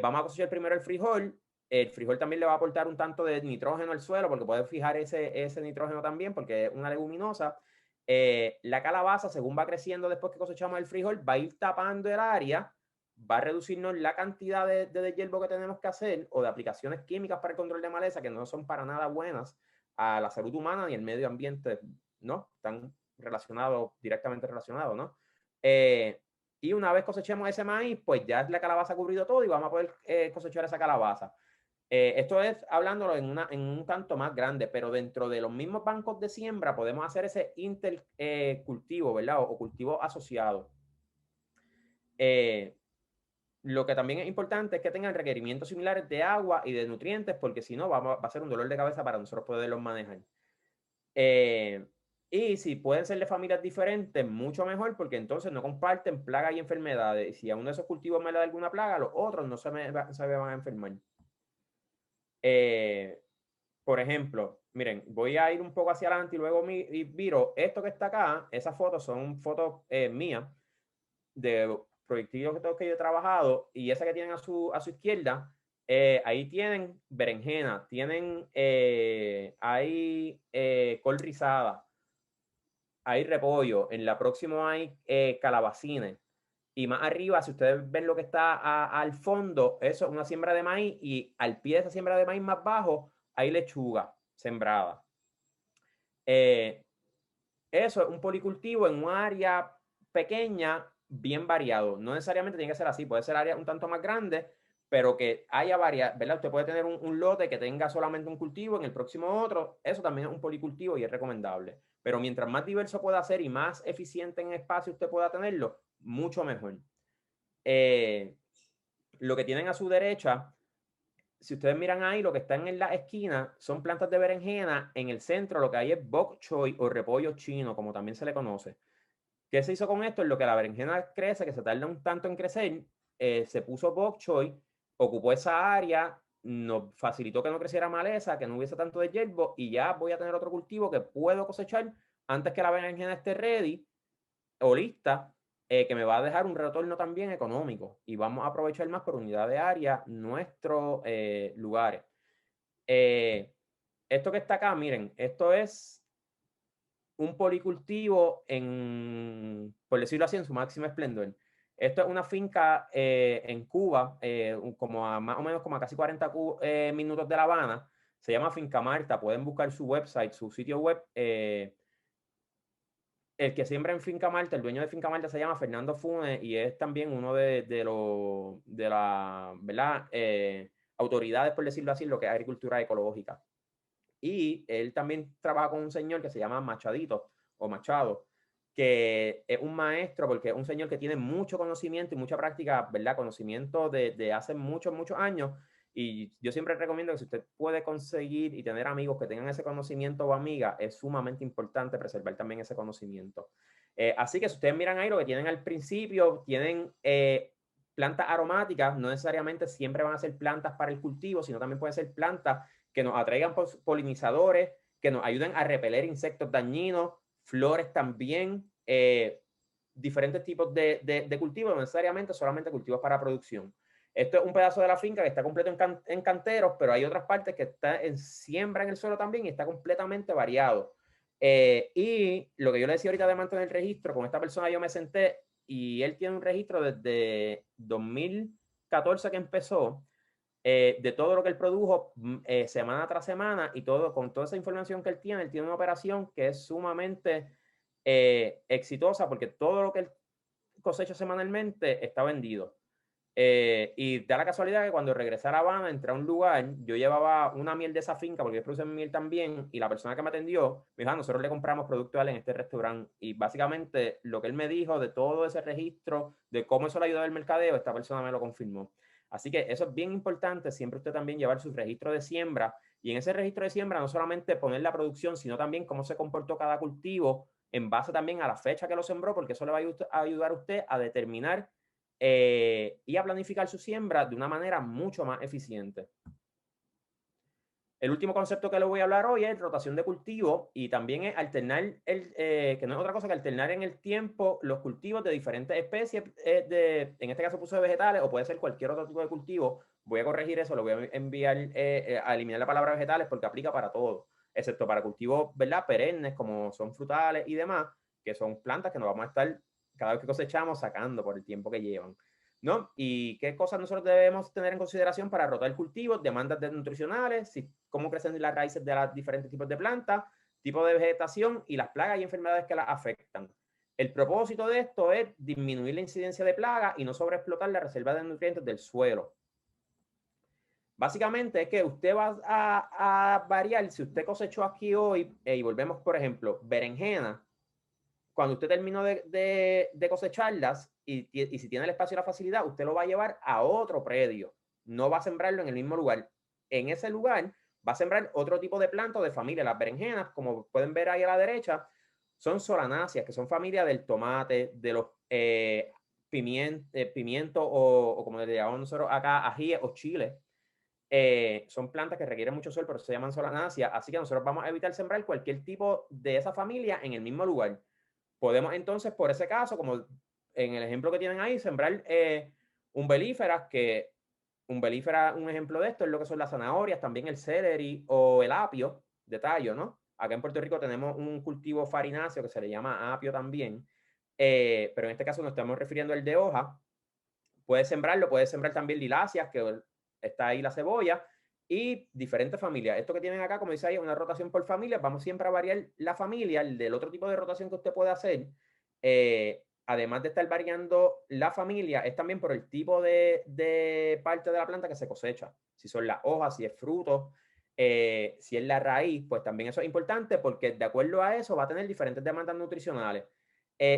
vamos a cosechar primero el frijol. El frijol también le va a aportar un tanto de nitrógeno al suelo, porque puede fijar ese nitrógeno también, porque es una leguminosa. La calabaza, según va creciendo después que cosechamos el frijol, va a ir tapando el área, va a reducirnos la cantidad de deshiervo que tenemos que hacer o de aplicaciones químicas para el control de maleza que no son para nada buenas a la salud humana ni al medio ambiente, ¿no? Están directamente relacionados, ¿no? Y una vez cosechemos ese maíz, pues ya la calabaza ha cubrido todo y vamos a poder cosechar esa calabaza. Esto es hablándolo en un tanto más grande, pero dentro de los mismos bancos de siembra podemos hacer ese intercultivo, ¿verdad? O cultivo asociado. Lo que también es importante es que tengan requerimientos similares de agua y de nutrientes, porque si no va a ser un dolor de cabeza para nosotros poderlos manejar. Y si pueden ser de familias diferentes, mucho mejor, porque entonces no comparten plagas y enfermedades. Y si a uno de esos cultivos me le da alguna plaga, los otros no se me van a enfermar. Por ejemplo, miren, voy a ir un poco hacia adelante y luego viro esto que está acá. Esas fotos son fotos mías de proyectos que yo he trabajado, y esa que tienen a su izquierda, ahí tienen berenjena, tienen hay col rizada, hay repollo, en la próxima hay calabacines. Y más arriba, si ustedes ven lo que está al fondo, eso es una siembra de maíz, y al pie de esa siembra de maíz más bajo hay lechuga sembrada. Eso es un policultivo en un área pequeña, bien variado. No necesariamente tiene que ser así, puede ser área un tanto más grande, pero que haya varias, ¿verdad? Usted puede tener un lote que tenga solamente un cultivo, en el próximo otro. Eso también es un policultivo y es recomendable. Pero mientras más diverso pueda ser y más eficiente en espacio usted pueda tenerlo, mucho mejor. Lo que tienen a su derecha si ustedes miran ahí, lo que están en la esquina son plantas de berenjena. En el centro lo que hay es bok choy o repollo chino, como también se le conoce. ¿Qué se hizo con esto? En lo que la berenjena crece, que se tarda un tanto en crecer, se puso bok choy, ocupó esa área, nos facilitó que no creciera maleza, que no hubiese tanto de hierbo, y ya voy a tener otro cultivo que puedo cosechar antes que la berenjena esté ready o lista, que me va a dejar un retorno también económico, y vamos a aprovechar más por unidad de área nuestros lugares. Esto que está acá, miren, esto es un policultivo por decirlo así, en su máximo esplendor. Esto es una finca en Cuba, como más o menos como a casi 40 minutos de La Habana. Se llama Finca Marta. Pueden buscar su website, su sitio web. El que siembra en Finca Marta, el dueño de Finca Marta se llama Fernando Funes y es también uno de las, ¿verdad? Autoridades, por decirlo así, lo que es agricultura ecológica. Y él también trabaja con un señor que se llama Machadito o Machado, que es un maestro porque es un señor que tiene mucho conocimiento y mucha práctica, ¿verdad? Conocimiento de hace muchos, muchos años. Y yo siempre recomiendo que si usted puede conseguir y tener amigos que tengan ese conocimiento o amigas, es sumamente importante preservar también ese conocimiento. Así que si ustedes miran ahí lo que tienen al principio, tienen plantas aromáticas, no necesariamente siempre van a ser plantas para el cultivo, sino también pueden ser plantas que nos atraigan polinizadores, que nos ayuden a repeler insectos dañinos, flores también, diferentes tipos de cultivos, no necesariamente solamente cultivos para producción. Esto es un pedazo de la finca que está completo en canteros, pero hay otras partes que está en siembra en el suelo también y está completamente variado. Y lo que yo le decía ahorita de mantener el registro, con esta persona yo me senté y él tiene un registro desde 2014 que empezó, de todo lo que él produjo semana tras semana y todo, con toda esa información que él tiene una operación que es sumamente exitosa porque todo lo que él cosecha semanalmente está vendido. Y da la casualidad que cuando regresé a La Habana, entré a un lugar, yo llevaba una miel de esa finca, porque yo produce miel también, y la persona que me atendió me dijo, nosotros le compramos producto en este restaurante. Y básicamente lo que él me dijo de todo ese registro, de cómo eso le ayudó al mercadeo, esta persona me lo confirmó. Así que eso es bien importante, siempre usted también llevar su registro de siembra, y en ese registro de siembra no solamente poner la producción, sino también cómo se comportó cada cultivo, en base también a la fecha que lo sembró, porque eso le va a ayudar a usted a determinar y a planificar su siembra de una manera mucho más eficiente. El último concepto que le voy a hablar hoy es rotación de cultivo y también es alternar, que no es otra cosa que alternar en el tiempo los cultivos de diferentes especies, en este caso puse de vegetales o puede ser cualquier otro tipo de cultivo. Voy a corregir eso, lo voy a enviar a eliminar la palabra vegetales porque aplica para todo, excepto para cultivos, ¿verdad? Perennes como son frutales y demás, que son plantas que nos vamos a estar cada vez que cosechamos sacando por el tiempo que llevan, ¿no? Y qué cosas nosotros debemos tener en consideración para rotar cultivos, demandas nutricionales, cómo crecen las raíces de los diferentes tipos de plantas, tipo de vegetación y las plagas y enfermedades que las afectan. El propósito de esto es disminuir la incidencia de plagas y no sobreexplotar la reserva de nutrientes del suelo. Básicamente es que usted va a variar, si usted cosechó aquí hoy, y volvemos, por ejemplo, berenjena, cuando usted terminó de cosecharlas y si tiene el espacio y la facilidad, usted lo va a llevar a otro predio. No va a sembrarlo en el mismo lugar. En ese lugar va a sembrar otro tipo de planta o de familia. Las berenjenas, como pueden ver ahí a la derecha, son solanáceas, que son familia del tomate, de los pimientos o como le llamamos nosotros acá, ajíes o chiles. Son plantas que requieren mucho sol, pero se llaman solanáceas. Así que nosotros vamos a evitar sembrar cualquier tipo de esa familia en el mismo lugar. Podemos entonces, por ese caso, como en el ejemplo que tienen ahí, sembrar umbelíferas, que umbelífera, un ejemplo de esto es lo que son las zanahorias, también el celery o el apio de tallo, ¿no? Acá en Puerto Rico tenemos un cultivo farináceo que se le llama apio también, pero en este caso nos estamos refiriendo al de hoja. Puedes sembrarlo, puedes sembrar también liláceas, que está ahí la cebolla, y diferentes familias. Esto que tienen acá, como dice ahí, una rotación por familia. Vamos siempre a variar la familia, el del otro tipo de rotación que usted puede hacer. Además de estar variando la familia, es también por el tipo de parte de la planta que se cosecha. Si son las hojas, si es fruto, si es la raíz, pues también eso es importante porque de acuerdo a eso va a tener diferentes demandas nutricionales.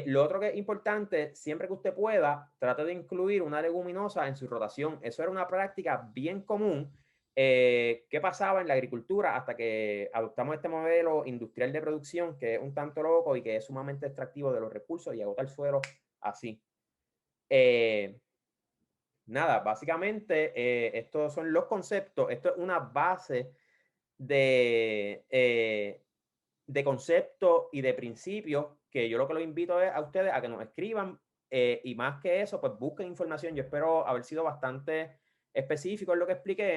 Lo otro que es importante, siempre que usted pueda, trate de incluir una leguminosa en su rotación. Eso era una práctica bien común ¿Qué pasaba en la agricultura hasta que adoptamos este modelo industrial de producción que es un tanto loco y que es sumamente extractivo de los recursos y agota el suelo así? Nada, básicamente estos son los conceptos, esto es una base de conceptos y de principios que yo lo que los invito es a ustedes a que nos escriban y más que eso, pues busquen información. Yo espero haber sido bastante específico en lo que expliqué.